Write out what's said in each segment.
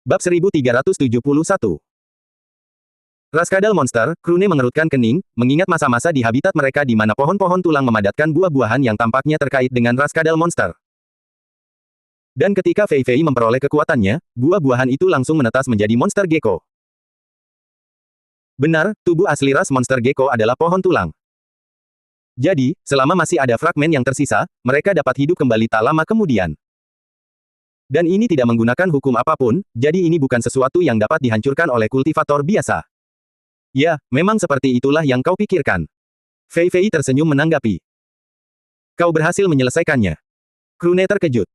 Bab 1371. Raskadal Monster, Krune mengerutkan kening, mengingat masa-masa di habitat mereka di mana pohon-pohon tulang memadatkan buah-buahan yang tampaknya terkait dengan Raskadal Monster. Dan ketika Fei Fei memperoleh kekuatannya, buah-buahan itu langsung menetas menjadi monster gecko. Benar, tubuh asli ras monster gecko adalah pohon tulang. Jadi, selama masih ada fragmen yang tersisa, mereka dapat hidup kembali tak lama kemudian. Dan ini tidak menggunakan hukum apapun, jadi ini bukan sesuatu yang dapat dihancurkan oleh kultivator biasa. Ya, memang seperti itulah yang kau pikirkan. Fei Fei tersenyum menanggapi. Kau berhasil menyelesaikannya. Krune terkejut.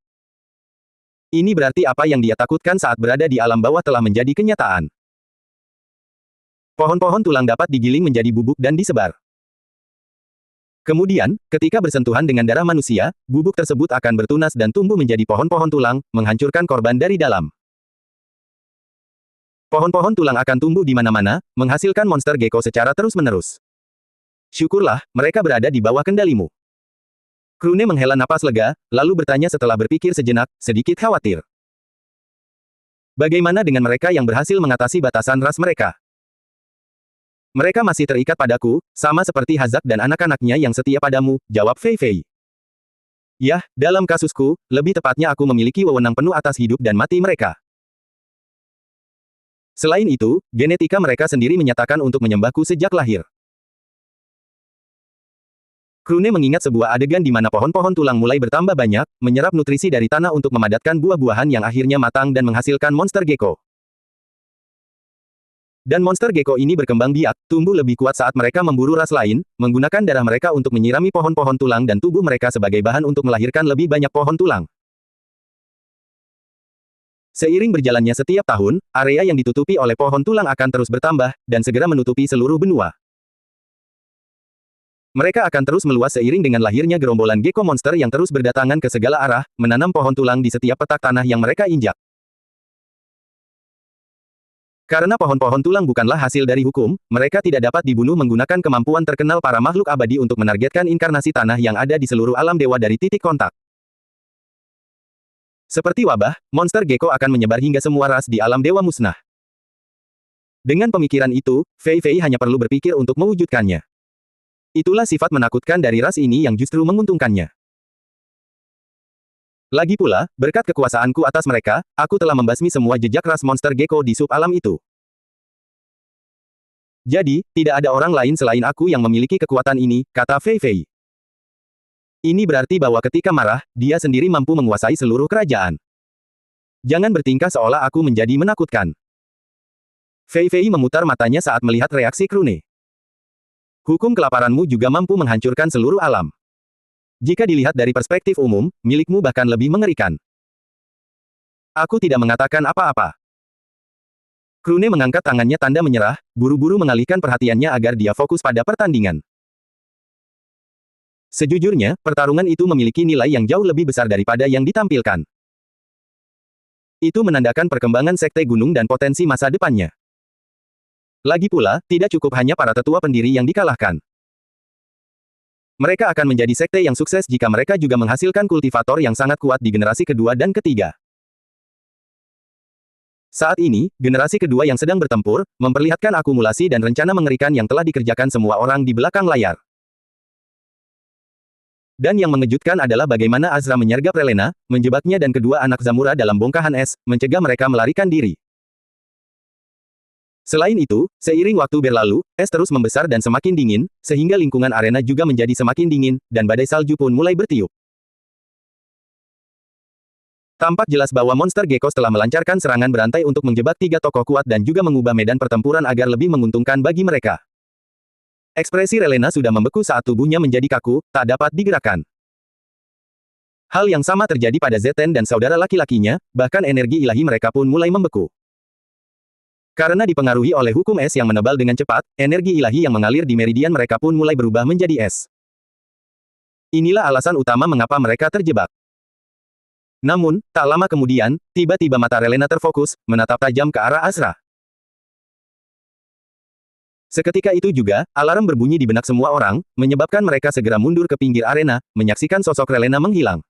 Ini berarti apa yang dia takutkan saat berada di alam bawah telah menjadi kenyataan. Pohon-pohon tulang dapat digiling menjadi bubuk dan disebar. Kemudian, ketika bersentuhan dengan darah manusia, bubuk tersebut akan bertunas dan tumbuh menjadi pohon-pohon tulang, menghancurkan korban dari dalam. Pohon-pohon tulang akan tumbuh di mana-mana, menghasilkan monster gecko secara terus-menerus. Syukurlah, mereka berada di bawah kendalimu. Krune menghela napas lega, lalu bertanya setelah berpikir sejenak, sedikit khawatir. Bagaimana dengan mereka yang berhasil mengatasi batasan ras mereka? Mereka masih terikat padaku, sama seperti Hazak dan anak-anaknya yang setia padamu, jawab Fei Fei. Yah, dalam kasusku, lebih tepatnya aku memiliki wewenang penuh atas hidup dan mati mereka. Selain itu, genetika mereka sendiri menyatakan untuk menyembahku sejak lahir. Krune mengingat sebuah adegan di mana pohon-pohon tulang mulai bertambah banyak, menyerap nutrisi dari tanah untuk memadatkan buah-buahan yang akhirnya matang dan menghasilkan monster gecko. Dan monster gecko ini berkembang biak, tumbuh lebih kuat saat mereka memburu ras lain, menggunakan darah mereka untuk menyirami pohon-pohon tulang dan tubuh mereka sebagai bahan untuk melahirkan lebih banyak pohon tulang. Seiring berjalannya setiap tahun, area yang ditutupi oleh pohon tulang akan terus bertambah, dan segera menutupi seluruh benua. Mereka akan terus meluas seiring dengan lahirnya gerombolan gecko monster yang terus berdatangan ke segala arah, menanam pohon tulang di setiap petak tanah yang mereka injak. Karena pohon-pohon tulang bukanlah hasil dari hukum, mereka tidak dapat dibunuh menggunakan kemampuan terkenal para makhluk abadi untuk menargetkan inkarnasi tanah yang ada di seluruh alam dewa dari titik kontak. Seperti wabah, monster gecko akan menyebar hingga semua ras di alam dewa musnah. Dengan pemikiran itu, Fei Fei hanya perlu berpikir untuk mewujudkannya. Itulah sifat menakutkan dari ras ini yang justru menguntungkannya. Lagi pula, berkat kekuasaanku atas mereka, aku telah membasmi semua jejak ras monster gecko di sub-alam itu. Jadi, tidak ada orang lain selain aku yang memiliki kekuatan ini, kata Fei Fei. Ini berarti bahwa ketika marah, dia sendiri mampu menguasai seluruh kerajaan. Jangan bertingkah seolah aku menjadi menakutkan. Fei Fei memutar matanya saat melihat reaksi Krune. Hukum kelaparanmu juga mampu menghancurkan seluruh alam. Jika dilihat dari perspektif umum, milikmu bahkan lebih mengerikan. Aku tidak mengatakan apa-apa. Krune mengangkat tangannya tanda menyerah, buru-buru mengalihkan perhatiannya agar dia fokus pada pertandingan. Sejujurnya, pertarungan itu memiliki nilai yang jauh lebih besar daripada yang ditampilkan. Itu menandakan perkembangan sekte gunung dan potensi masa depannya. Lagi pula, tidak cukup hanya para tetua pendiri yang dikalahkan. Mereka akan menjadi sekte yang sukses jika mereka juga menghasilkan kultivator yang sangat kuat di generasi kedua dan ketiga. Saat ini, generasi kedua yang sedang bertempur, memperlihatkan akumulasi dan rencana mengerikan yang telah dikerjakan semua orang di belakang layar. Dan yang mengejutkan adalah bagaimana Azra menyergap Relena, menjebaknya dan kedua anak Zamura dalam bongkahan es, mencegah mereka melarikan diri. Selain itu, seiring waktu berlalu, es terus membesar dan semakin dingin, sehingga lingkungan arena juga menjadi semakin dingin, dan badai salju pun mulai bertiup. Tampak jelas bahwa monster gecko telah melancarkan serangan berantai untuk menjebak tiga tokoh kuat dan juga mengubah medan pertempuran agar lebih menguntungkan bagi mereka. Ekspresi Relena sudah membeku saat tubuhnya menjadi kaku, tak dapat digerakkan. Hal yang sama terjadi pada Zeten dan saudara laki-lakinya, bahkan energi ilahi mereka pun mulai membeku. Karena dipengaruhi oleh hukum es yang menebal dengan cepat, energi ilahi yang mengalir di meridian mereka pun mulai berubah menjadi es. Inilah alasan utama mengapa mereka terjebak. Namun, tak lama kemudian, tiba-tiba mata Relena terfokus, menatap tajam ke arah Azra. Seketika itu juga, alarm berbunyi di benak semua orang, menyebabkan mereka segera mundur ke pinggir arena, menyaksikan sosok Relena menghilang.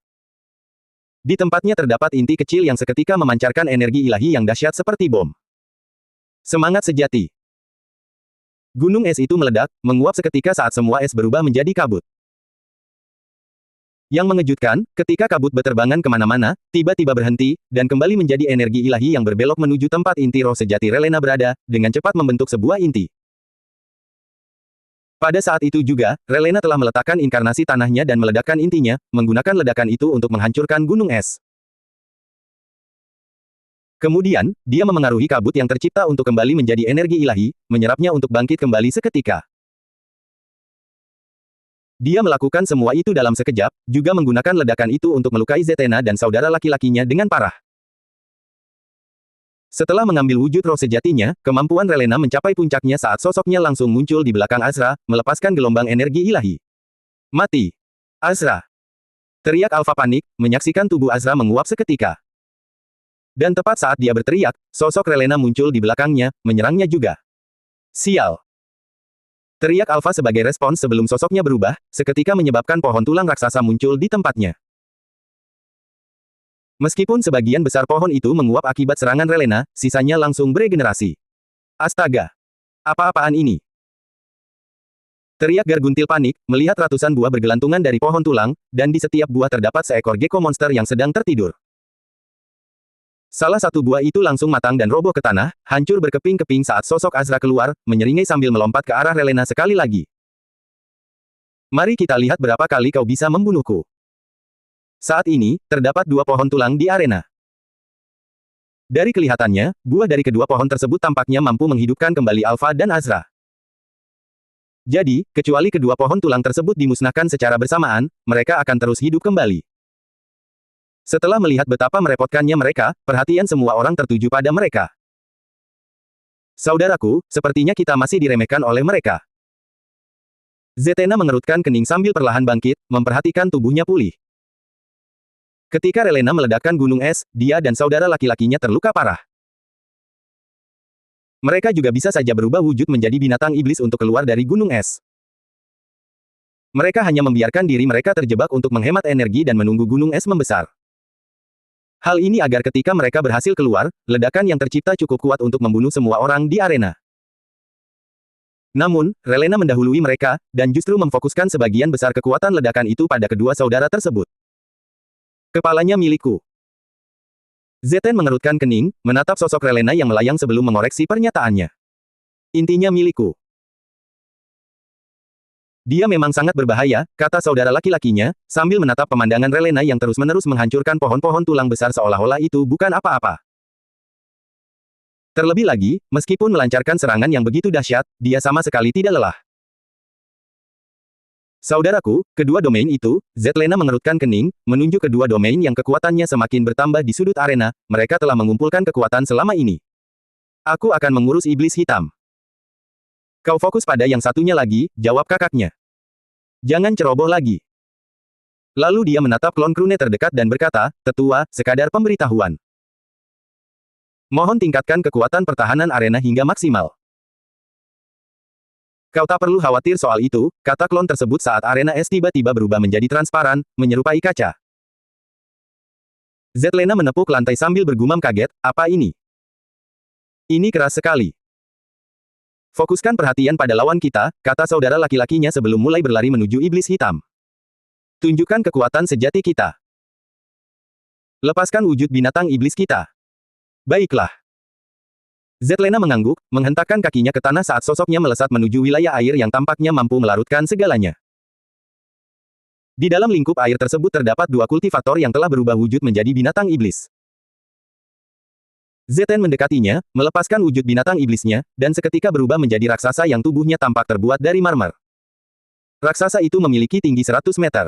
Di tempatnya terdapat inti kecil yang seketika memancarkan energi ilahi yang dahsyat seperti bom. Semangat sejati. Gunung es itu meledak, menguap seketika saat semua es berubah menjadi kabut. Yang mengejutkan, ketika kabut beterbangan kemana-mana, tiba-tiba berhenti, dan kembali menjadi energi ilahi yang berbelok menuju tempat inti roh sejati Relena berada, dengan cepat membentuk sebuah inti. Pada saat itu juga, Relena telah meletakkan inkarnasi tanahnya dan meledakkan intinya, menggunakan ledakan itu untuk menghancurkan gunung es. Kemudian, dia memengaruhi kabut yang tercipta untuk kembali menjadi energi ilahi, menyerapnya untuk bangkit kembali seketika. Dia melakukan semua itu dalam sekejap, juga menggunakan ledakan itu untuk melukai Zetena dan saudara laki-lakinya dengan parah. Setelah mengambil wujud roh sejatinya, kemampuan Relena mencapai puncaknya saat sosoknya langsung muncul di belakang Azra, melepaskan gelombang energi ilahi. Mati! Azra! Teriak Alpha panik, menyaksikan tubuh Azra menguap seketika. Dan tepat saat dia berteriak, sosok Relena muncul di belakangnya, menyerangnya juga. Sial! Teriak Alpha sebagai respons sebelum sosoknya berubah, seketika menyebabkan pohon tulang raksasa muncul di tempatnya. Meskipun sebagian besar pohon itu menguap akibat serangan Relena, sisanya langsung beregenerasi. Astaga! Apa-apaan ini? Teriak Garguntil panik, melihat ratusan buah bergelantungan dari pohon tulang, dan di setiap buah terdapat seekor gecko monster yang sedang tertidur. Salah satu buah itu langsung matang dan roboh ke tanah, hancur berkeping-keping saat sosok Azra keluar, menyeringai sambil melompat ke arah Relena sekali lagi. Mari kita lihat berapa kali kau bisa membunuhku. Saat ini, terdapat dua pohon tulang di arena. Dari kelihatannya, buah dari kedua pohon tersebut tampaknya mampu menghidupkan kembali Alpha dan Azra. Jadi, kecuali kedua pohon tulang tersebut dimusnahkan secara bersamaan, mereka akan terus hidup kembali. Setelah melihat betapa merepotkannya mereka, perhatian semua orang tertuju pada mereka. Saudaraku, sepertinya kita masih diremehkan oleh mereka. Zetena mengerutkan kening sambil perlahan bangkit, memperhatikan tubuhnya pulih. Ketika Relena meledakkan gunung es, dia dan saudara laki-lakinya terluka parah. Mereka juga bisa saja berubah wujud menjadi binatang iblis untuk keluar dari gunung es. Mereka hanya membiarkan diri mereka terjebak untuk menghemat energi dan menunggu gunung es membesar. Hal ini agar ketika mereka berhasil keluar, ledakan yang tercipta cukup kuat untuk membunuh semua orang di arena. Namun, Relena mendahului mereka, dan justru memfokuskan sebagian besar kekuatan ledakan itu pada kedua saudara tersebut. Kepalanya milikku. Zeten mengerutkan kening, menatap sosok Relena yang melayang sebelum mengoreksi pernyataannya. Intinya milikku. Dia memang sangat berbahaya, kata saudara laki-lakinya, sambil menatap pemandangan Relena yang terus-menerus menghancurkan pohon-pohon tulang besar seolah-olah itu bukan apa-apa. Terlebih lagi, meskipun melancarkan serangan yang begitu dahsyat, dia sama sekali tidak lelah. Saudaraku, kedua domain itu, Zetlena mengerutkan kening, menunjuk kedua domain yang kekuatannya semakin bertambah di sudut arena, mereka telah mengumpulkan kekuatan selama ini. Aku akan mengurus iblis hitam. Kau fokus pada yang satunya lagi, jawab kakaknya. Jangan ceroboh lagi. Lalu dia menatap klon krune terdekat dan berkata, Tetua, sekadar pemberitahuan. Mohon tingkatkan kekuatan pertahanan arena hingga maksimal. Kau tak perlu khawatir soal itu, kata klon tersebut saat arena es tiba-tiba berubah menjadi transparan, menyerupai kaca. Zetlena menepuk lantai sambil bergumam kaget, apa ini? Ini keras sekali. Fokuskan perhatian pada lawan kita, kata saudara laki-lakinya sebelum mulai berlari menuju iblis hitam. Tunjukkan kekuatan sejati kita. Lepaskan wujud binatang iblis kita. Baiklah. Zetlena mengangguk, menghentakkan kakinya ke tanah saat sosoknya melesat menuju wilayah air yang tampaknya mampu melarutkan segalanya. Di dalam lingkup air tersebut terdapat dua kultivator yang telah berubah wujud menjadi binatang iblis. Zeten mendekatinya, melepaskan wujud binatang iblisnya, dan seketika berubah menjadi raksasa yang tubuhnya tampak terbuat dari marmer. Raksasa itu memiliki tinggi 100 meter.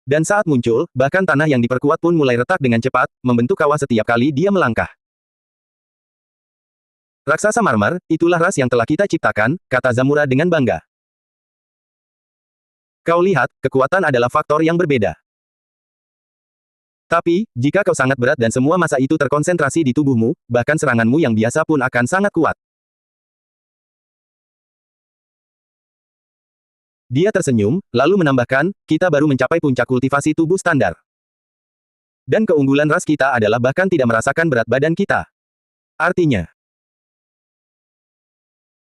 Dan saat muncul, bahkan tanah yang diperkuat pun mulai retak dengan cepat, membentuk kawah setiap kali dia melangkah. Raksasa marmer, itulah ras yang telah kita ciptakan, kata Zamura dengan bangga. Kau lihat, kekuatan adalah faktor yang berbeda. Tapi, jika kau sangat berat dan semua massa itu terkonsentrasi di tubuhmu, bahkan seranganmu yang biasa pun akan sangat kuat. Dia tersenyum, lalu menambahkan, kita baru mencapai puncak kultivasi tubuh standar. Dan keunggulan ras kita adalah bahkan tidak merasakan berat badan kita. Artinya,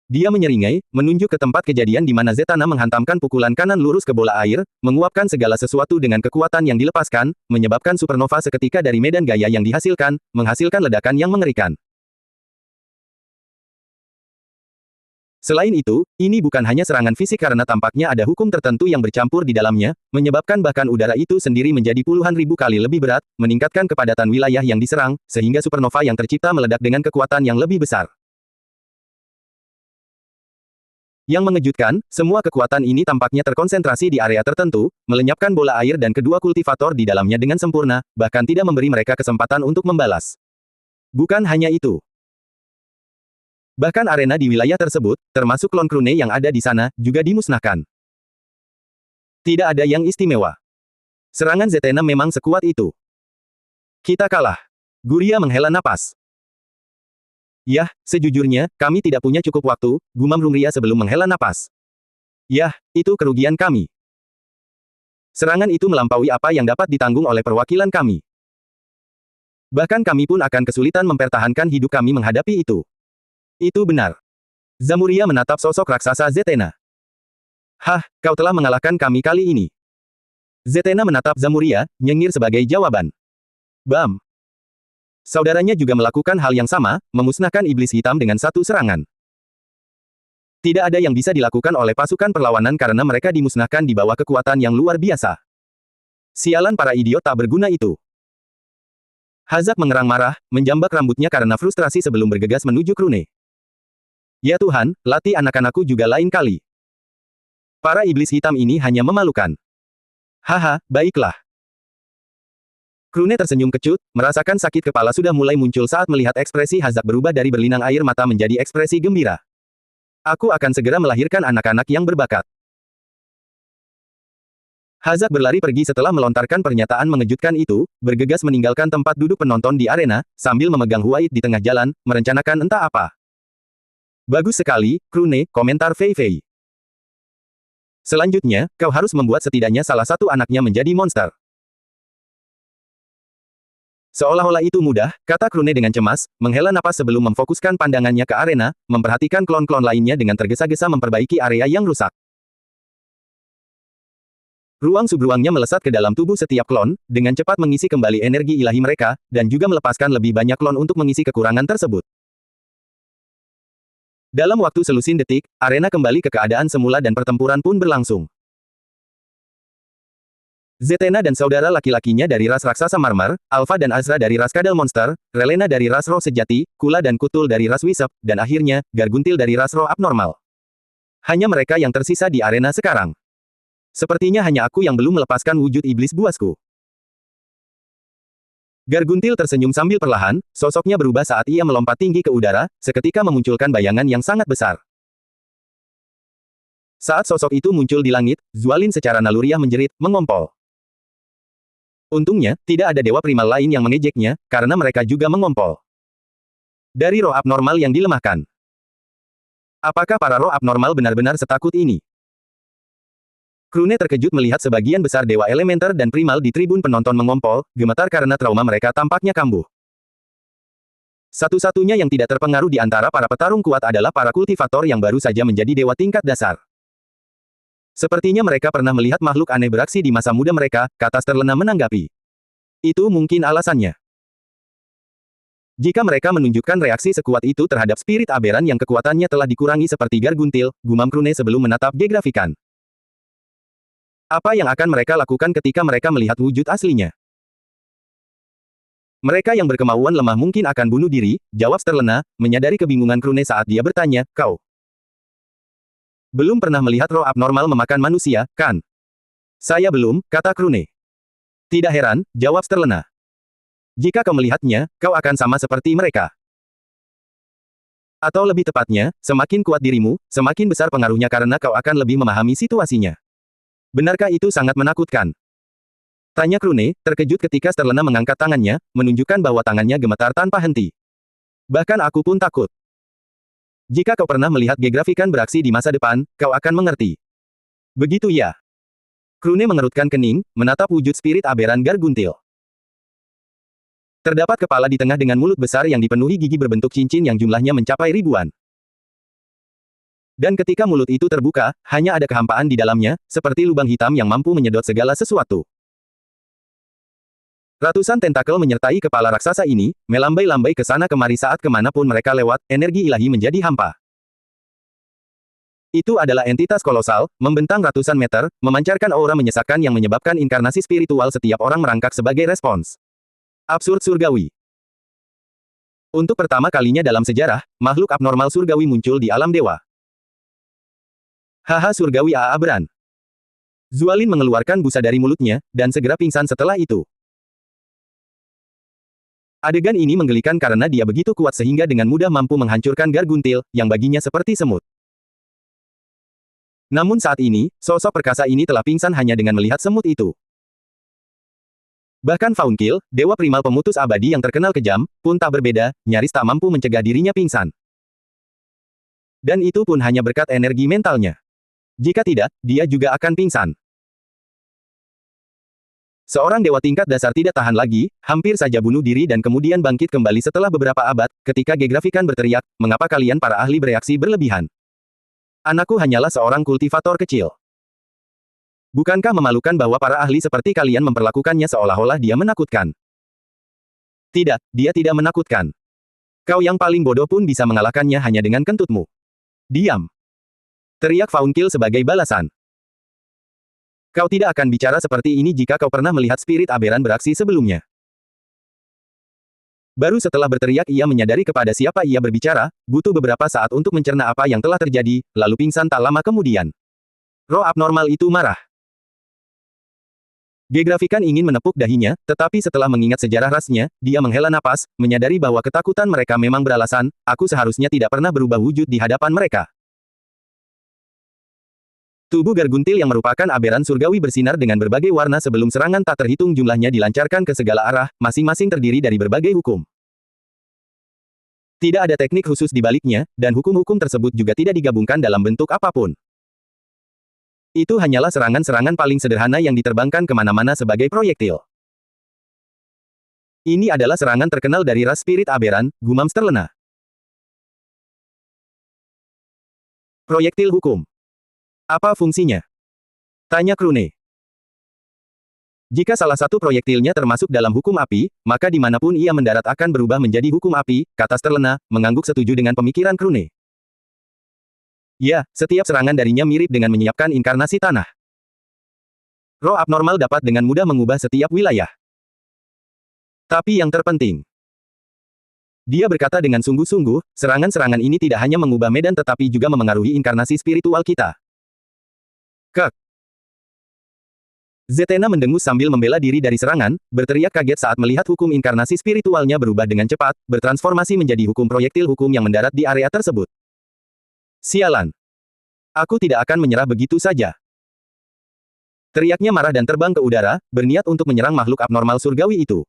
dia menyeringai, menunjuk ke tempat kejadian di mana Zatanna menghantamkan pukulan kanan lurus ke bola air, menguapkan segala sesuatu dengan kekuatan yang dilepaskan, menyebabkan supernova seketika dari medan gaya yang dihasilkan, menghasilkan ledakan yang mengerikan. Selain itu, ini bukan hanya serangan fisik karena tampaknya ada hukum tertentu yang bercampur di dalamnya, menyebabkan bahkan udara itu sendiri menjadi puluhan ribu kali lebih berat, meningkatkan kepadatan wilayah yang diserang, sehingga supernova yang tercipta meledak dengan kekuatan yang lebih besar. Yang mengejutkan, semua kekuatan ini tampaknya terkonsentrasi di area tertentu, melenyapkan bola air dan kedua kultivator di dalamnya dengan sempurna, bahkan tidak memberi mereka kesempatan untuk membalas. Bukan hanya itu. Bahkan arena di wilayah tersebut, termasuk klon Krune yang ada di sana, juga dimusnahkan. Tidak ada yang istimewa. Serangan Zatanna memang sekuat itu. Kita kalah. Guria menghela napas. Yah, sejujurnya, kami tidak punya cukup waktu, gumam Rungria sebelum menghela napas. Yah, itu kerugian kami. Serangan itu melampaui apa yang dapat ditanggung oleh perwakilan kami. Bahkan kami pun akan kesulitan mempertahankan hidup kami menghadapi itu. Itu benar. Zamuria menatap sosok raksasa Zatanna. Hah, kau telah mengalahkan kami kali ini. Zatanna menatap Zamuria, nyengir sebagai jawaban. Bam. Saudaranya juga melakukan hal yang sama, memusnahkan iblis hitam dengan satu serangan. Tidak ada yang bisa dilakukan oleh pasukan perlawanan karena mereka dimusnahkan di bawah kekuatan yang luar biasa. Sialan para idiot tak berguna itu. Hazak mengerang marah, menjambak rambutnya karena frustrasi sebelum bergegas menuju Krune. Ya Tuhan, latih anak-anakku juga lain kali. Para iblis hitam ini hanya memalukan. Haha, baiklah. Krune tersenyum kecut, merasakan sakit kepala sudah mulai muncul saat melihat ekspresi Hazak berubah dari berlinang air mata menjadi ekspresi gembira. Aku akan segera melahirkan anak-anak yang berbakat. Hazak berlari pergi setelah melontarkan pernyataan mengejutkan itu, bergegas meninggalkan tempat duduk penonton di arena, sambil memegang Huait di tengah jalan, merencanakan entah apa. Bagus sekali, Krune, komentar Fei Fei. Selanjutnya, kau harus membuat setidaknya salah satu anaknya menjadi monster. Seolah-olah itu mudah, kata Krune dengan cemas, menghela napas sebelum memfokuskan pandangannya ke arena, memperhatikan klon-klon lainnya dengan tergesa-gesa memperbaiki area yang rusak. Ruang subruangnya melesat ke dalam tubuh setiap klon, dengan cepat mengisi kembali energi ilahi mereka, dan juga melepaskan lebih banyak klon untuk mengisi kekurangan tersebut. Dalam waktu selusin detik, arena kembali ke keadaan semula dan pertempuran pun berlangsung. Zatanna dan saudara laki-lakinya dari ras raksasa marmer, Alpha dan Azra dari ras kadal monster, Relena dari ras roh sejati, Kula dan Kutul dari ras wisep, dan akhirnya, Garguntil dari ras roh abnormal. Hanya mereka yang tersisa di arena sekarang. Sepertinya hanya aku yang belum melepaskan wujud iblis buasku. Garguntil tersenyum sambil perlahan, sosoknya berubah saat ia melompat tinggi ke udara, seketika memunculkan bayangan yang sangat besar. Saat sosok itu muncul di langit, Zualin secara naluriah menjerit, mengompol. Untungnya, tidak ada dewa primal lain yang mengejeknya, karena mereka juga mengompol. Dari roh abnormal yang dilemahkan. Apakah para roh abnormal benar-benar setakut ini? Krune terkejut melihat sebagian besar dewa elementer dan primal di tribun penonton mengompol, gemetar karena trauma mereka tampaknya kambuh. Satu-satunya yang tidak terpengaruh di antara para petarung kuat adalah para kultivator yang baru saja menjadi dewa tingkat dasar. Sepertinya mereka pernah melihat makhluk aneh beraksi di masa muda mereka, kata terlena menanggapi. Itu mungkin alasannya. Jika mereka menunjukkan reaksi sekuat itu terhadap spirit aberran yang kekuatannya telah dikurangi seperti Garguntil, gumam Krune sebelum menatap Gegrafikan. Apa yang akan mereka lakukan ketika mereka melihat wujud aslinya? Mereka yang berkemauan lemah mungkin akan bunuh diri, jawab terlena, menyadari kebingungan Krune saat dia bertanya, kau belum pernah melihat roh abnormal memakan manusia, kan? Saya belum, kata Krune. Tidak heran, jawab terlena. Jika kau melihatnya, kau akan sama seperti mereka. Atau lebih tepatnya, semakin kuat dirimu, semakin besar pengaruhnya karena kau akan lebih memahami situasinya. Benarkah itu sangat menakutkan? Tanya Krune, terkejut ketika terlena mengangkat tangannya, menunjukkan bahwa tangannya gemetar tanpa henti. Bahkan aku pun takut. Jika kau pernah melihat Gegrafikan beraksi di masa depan, kau akan mengerti. Begitu ya. Krune mengerutkan kening, menatap wujud spirit aberran Garguntil. Terdapat kepala di tengah dengan mulut besar yang dipenuhi gigi berbentuk cincin yang jumlahnya mencapai ribuan. Dan ketika mulut itu terbuka, hanya ada kehampaan di dalamnya, seperti lubang hitam yang mampu menyedot segala sesuatu. Ratusan tentakel menyertai kepala raksasa ini, melambai-lambai ke sana kemari saat kemanapun mereka lewat, energi ilahi menjadi hampa. Itu adalah entitas kolosal, membentang ratusan meter, memancarkan aura menyesakkan yang menyebabkan inkarnasi spiritual setiap orang merangkak sebagai respons. Absurd surgawi. Untuk pertama kalinya dalam sejarah, makhluk abnormal surgawi muncul di alam dewa. Haha surgawi Aa Beran. Zualin mengeluarkan busa dari mulutnya, dan segera pingsan setelah itu. Adegan ini menggelikan karena dia begitu kuat sehingga dengan mudah mampu menghancurkan Garguntil, yang baginya seperti semut. Namun saat ini, sosok perkasa ini telah pingsan hanya dengan melihat semut itu. Bahkan Faunkil, dewa primal pemutus abadi yang terkenal kejam, pun tak berbeda, nyaris tak mampu mencegah dirinya pingsan. Dan itu pun hanya berkat energi mentalnya. Jika tidak, dia juga akan pingsan. Seorang dewa tingkat dasar tidak tahan lagi, hampir saja bunuh diri dan kemudian bangkit kembali setelah beberapa abad, ketika Gegrafikan berteriak, mengapa kalian para ahli bereaksi berlebihan? Anakku hanyalah seorang kultivator kecil. Bukankah memalukan bahwa para ahli seperti kalian memperlakukannya seolah-olah dia menakutkan? Tidak, dia tidak menakutkan. Kau yang paling bodoh pun bisa mengalahkannya hanya dengan kentutmu. Diam. Teriak Faunkil sebagai balasan. Kau tidak akan bicara seperti ini jika kau pernah melihat spirit aberan beraksi sebelumnya. Baru setelah berteriak ia menyadari kepada siapa ia berbicara, butuh beberapa saat untuk mencerna apa yang telah terjadi, lalu pingsan tak lama kemudian. Roh abnormal itu marah. Gegrafikan ingin menepuk dahinya, tetapi setelah mengingat sejarah rasnya, dia menghela napas, menyadari bahwa ketakutan mereka memang beralasan, aku seharusnya tidak pernah berubah wujud di hadapan mereka. Tubuh Garguntil yang merupakan aberan surgawi bersinar dengan berbagai warna sebelum serangan tak terhitung jumlahnya dilancarkan ke segala arah, masing-masing terdiri dari berbagai hukum. Tidak ada teknik khusus di baliknya, dan hukum-hukum tersebut juga tidak digabungkan dalam bentuk apapun. Itu hanyalah serangan-serangan paling sederhana yang diterbangkan kemana-mana sebagai proyektil. Ini adalah serangan terkenal dari ras spirit aberan, gumam Sterlena. Proyektil hukum. Apa fungsinya? Tanya Krune. Jika salah satu proyektilnya termasuk dalam hukum api, maka dimanapun ia mendarat akan berubah menjadi hukum api, kata Sterlena, mengangguk setuju dengan pemikiran Krune. Ya, setiap serangan darinya mirip dengan menyiapkan inkarnasi tanah. Roh abnormal dapat dengan mudah mengubah setiap wilayah. Tapi yang terpenting, dia berkata dengan sungguh-sungguh, serangan-serangan ini tidak hanya mengubah medan tetapi juga memengaruhi inkarnasi spiritual kita. Kek. Zetena mendengus sambil membela diri dari serangan, berteriak kaget saat melihat hukum inkarnasi spiritualnya berubah dengan cepat, bertransformasi menjadi hukum proyektil hukum yang mendarat di area tersebut. Sialan. Aku tidak akan menyerah begitu saja. Teriaknya marah dan terbang ke udara, berniat untuk menyerang makhluk abnormal surgawi itu.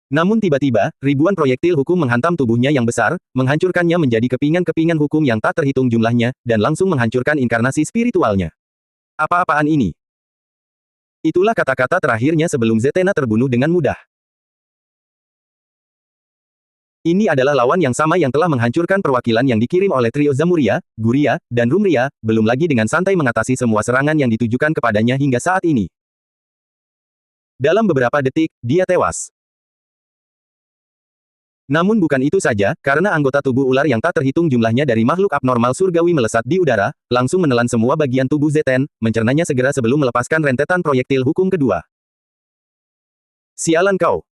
Namun tiba-tiba, ribuan proyektil hukum menghantam tubuhnya yang besar, menghancurkannya menjadi kepingan-kepingan hukum yang tak terhitung jumlahnya, dan langsung menghancurkan inkarnasi spiritualnya. Apa-apaan ini? Itulah kata-kata terakhirnya sebelum Zetena terbunuh dengan mudah. Ini adalah lawan yang sama yang telah menghancurkan perwakilan yang dikirim oleh trio Zamuria, Guria, dan Rumria, belum lagi dengan santai mengatasi semua serangan yang ditujukan kepadanya hingga saat ini. Dalam beberapa detik, dia tewas. Namun bukan itu saja, karena anggota tubuh ular yang tak terhitung jumlahnya dari makhluk abnormal surgawi melesat di udara, langsung menelan semua bagian tubuh Zeten, mencernanya segera sebelum melepaskan rentetan proyektil hukum kedua. Sialan kau!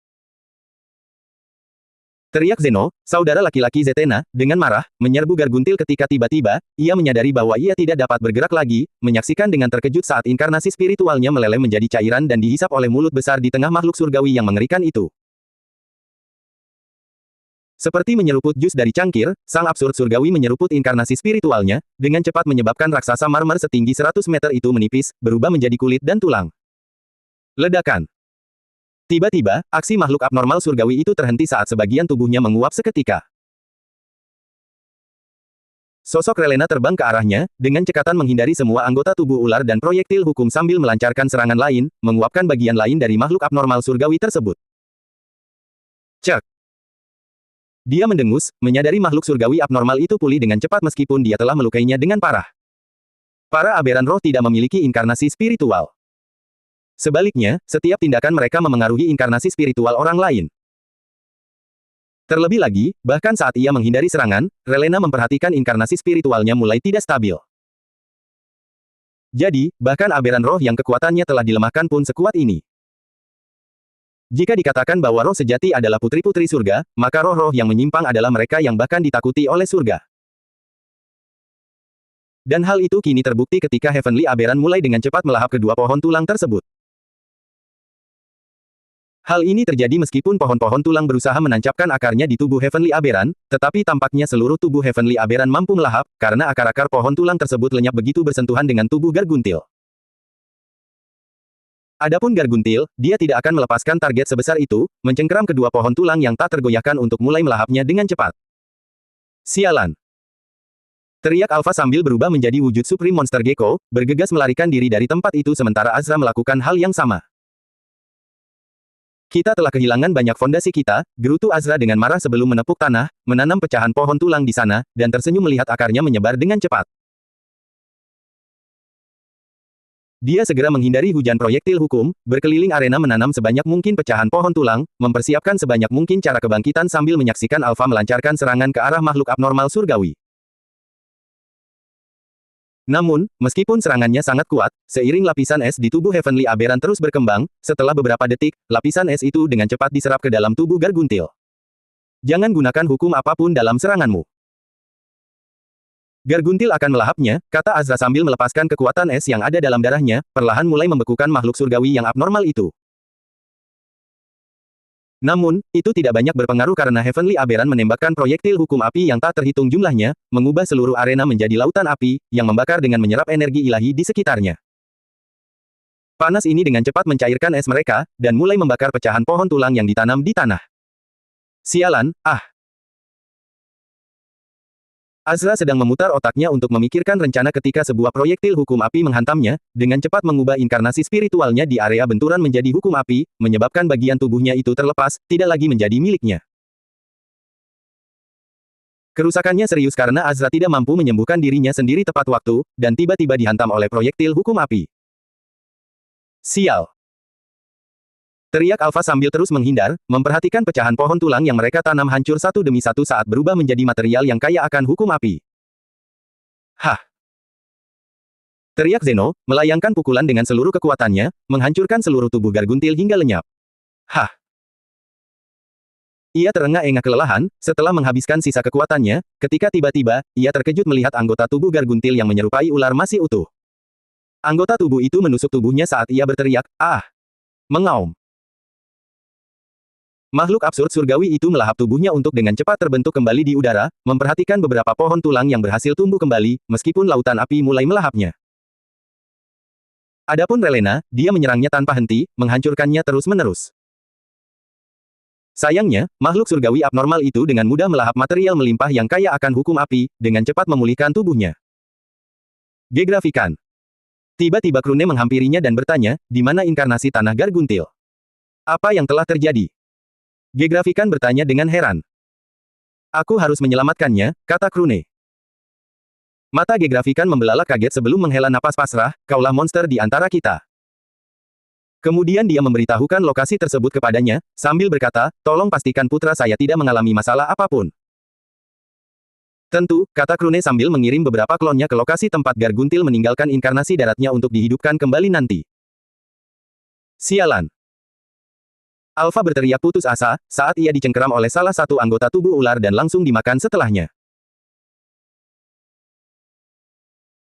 Teriak Zeno, saudara laki-laki Zetena, dengan marah, menyerbu Garguntil ketika tiba-tiba, ia menyadari bahwa ia tidak dapat bergerak lagi, menyaksikan dengan terkejut saat inkarnasi spiritualnya meleleh menjadi cairan dan dihisap oleh mulut besar di tengah makhluk surgawi yang mengerikan itu. Seperti menyeruput jus dari cangkir, sang absurd surgawi menyeruput inkarnasi spiritualnya, dengan cepat menyebabkan raksasa marmer setinggi 100 meter itu menipis, berubah menjadi kulit dan tulang. Ledakan. Tiba-tiba, aksi makhluk abnormal surgawi itu terhenti saat sebagian tubuhnya menguap seketika. Sosok Relena terbang ke arahnya, dengan cekatan menghindari semua anggota tubuh ular dan proyektil hukum sambil melancarkan serangan lain, menguapkan bagian lain dari makhluk abnormal surgawi tersebut. Cek. Dia mendengus, menyadari makhluk surgawi abnormal itu pulih dengan cepat meskipun dia telah melukainya dengan parah. Para aberan roh tidak memiliki inkarnasi spiritual. Sebaliknya, setiap tindakan mereka memengaruhi inkarnasi spiritual orang lain. Terlebih lagi, bahkan saat ia menghindari serangan, Relena memperhatikan inkarnasi spiritualnya mulai tidak stabil. Jadi, bahkan aberan roh yang kekuatannya telah dilemahkan pun sekuat ini. Jika dikatakan bahwa roh sejati adalah putri-putri surga, maka roh-roh yang menyimpang adalah mereka yang bahkan ditakuti oleh surga. Dan hal itu kini terbukti ketika Heavenly Aberran mulai dengan cepat melahap kedua pohon tulang tersebut. Hal ini terjadi meskipun pohon-pohon tulang berusaha menancapkan akarnya di tubuh Heavenly Aberran, tetapi tampaknya seluruh tubuh Heavenly Aberran mampu melahap, karena akar-akar pohon tulang tersebut lenyap begitu bersentuhan dengan tubuh Garguntil. Adapun Garguntil, dia tidak akan melepaskan target sebesar itu, mencengkeram kedua pohon tulang yang tak tergoyahkan untuk mulai melahapnya dengan cepat. Sialan! Teriak Alpha sambil berubah menjadi wujud Supreme Monster Gecko, bergegas melarikan diri dari tempat itu sementara Azra melakukan hal yang sama. Kita telah kehilangan banyak fondasi kita, gerutu Azra dengan marah sebelum menepuk tanah, menanam pecahan pohon tulang di sana, dan tersenyum melihat akarnya menyebar dengan cepat. Dia segera menghindari hujan proyektil hukum, berkeliling arena menanam sebanyak mungkin pecahan pohon tulang, mempersiapkan sebanyak mungkin cara kebangkitan sambil menyaksikan Alpha melancarkan serangan ke arah makhluk abnormal surgawi. Namun, meskipun serangannya sangat kuat, seiring lapisan es di tubuh Heavenly Aberran terus berkembang, setelah beberapa detik, lapisan es itu dengan cepat diserap ke dalam tubuh Garguntil. Jangan gunakan hukum apapun dalam seranganmu. Garguntil akan melahapnya, kata Azra sambil melepaskan kekuatan es yang ada dalam darahnya, perlahan mulai membekukan makhluk surgawi yang abnormal itu. Namun, itu tidak banyak berpengaruh karena Heavenly Aberran menembakkan proyektil hukum api yang tak terhitung jumlahnya, mengubah seluruh arena menjadi lautan api, yang membakar dengan menyerap energi ilahi di sekitarnya. Panas ini dengan cepat mencairkan es mereka, dan mulai membakar pecahan pohon tulang yang ditanam di tanah. Sialan, ah! Azra sedang memutar otaknya untuk memikirkan rencana ketika sebuah proyektil hukum api menghantamnya, dengan cepat mengubah inkarnasi spiritualnya di area benturan menjadi hukum api, menyebabkan bagian tubuhnya itu terlepas, tidak lagi menjadi miliknya. Kerusakannya serius karena Azra tidak mampu menyembuhkan dirinya sendiri tepat waktu, dan tiba-tiba dihantam oleh proyektil hukum api. Sial! Teriak Alpha sambil terus menghindar, memperhatikan pecahan pohon tulang yang mereka tanam hancur satu demi satu saat berubah menjadi material yang kaya akan hukum api. Hah! Teriak Zeno, melayangkan pukulan dengan seluruh kekuatannya, menghancurkan seluruh tubuh Garguntil hingga lenyap. Hah! Ia terengah-engah kelelahan, setelah menghabiskan sisa kekuatannya, ketika tiba-tiba, ia terkejut melihat anggota tubuh Garguntil yang menyerupai ular masih utuh. Anggota tubuh itu menusuk tubuhnya saat ia berteriak, "Ah!" Mengaum. Makhluk absurd surgawi itu melahap tubuhnya untuk dengan cepat terbentuk kembali di udara, memperhatikan beberapa pohon tulang yang berhasil tumbuh kembali, meskipun lautan api mulai melahapnya. Adapun Relena, dia menyerangnya tanpa henti, menghancurkannya terus-menerus. Sayangnya, makhluk surgawi abnormal itu dengan mudah melahap material melimpah yang kaya akan hukum api, dengan cepat memulihkan tubuhnya. Gegrafikan. Tiba-tiba Krune menghampirinya dan bertanya, di mana inkarnasi tanah Garguntil? Apa yang telah terjadi? Gegrafikan bertanya dengan heran. Aku harus menyelamatkannya, kata Krune. Mata Gegrafikan membelalak kaget sebelum menghela napas pasrah, kaulah monster di antara kita. Kemudian dia memberitahukan lokasi tersebut kepadanya, sambil berkata, tolong pastikan putra saya tidak mengalami masalah apapun. Tentu, kata Krune sambil mengirim beberapa klonnya ke lokasi tempat Garguntil meninggalkan inkarnasi daratnya untuk dihidupkan kembali nanti. Sialan! Alpha berteriak putus asa, saat ia dicengkeram oleh salah satu anggota tubuh ular dan langsung dimakan setelahnya.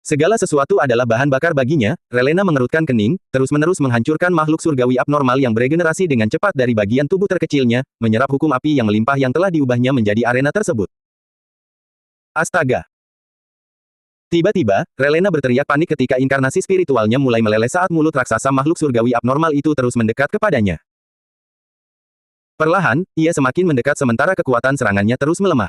Segala sesuatu adalah bahan bakar baginya, Relena mengerutkan kening, terus-menerus menghancurkan makhluk surgawi abnormal yang beregenerasi dengan cepat dari bagian tubuh terkecilnya, menyerap hukum api yang melimpah yang telah diubahnya menjadi arena tersebut. Astaga! Tiba-tiba, Relena berteriak panik ketika inkarnasi spiritualnya mulai meleleh saat mulut raksasa makhluk surgawi abnormal itu terus mendekat kepadanya. Perlahan, ia semakin mendekat sementara kekuatan serangannya terus melemah.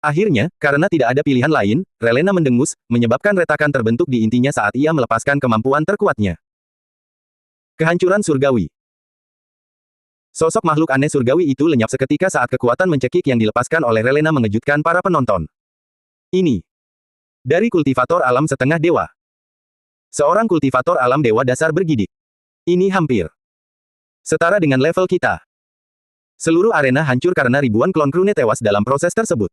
Akhirnya, karena tidak ada pilihan lain, Relena mendengus, menyebabkan retakan terbentuk di intinya saat ia melepaskan kemampuan terkuatnya. Kehancuran surgawi. Sosok makhluk aneh surgawi itu lenyap seketika saat kekuatan mencekik yang dilepaskan oleh Relena mengejutkan para penonton. Ini dari kultivator alam setengah dewa. Seorang kultivator alam dewa dasar bergidik. Ini hampir setara dengan level kita. Seluruh arena hancur karena ribuan klon Krune tewas dalam proses tersebut.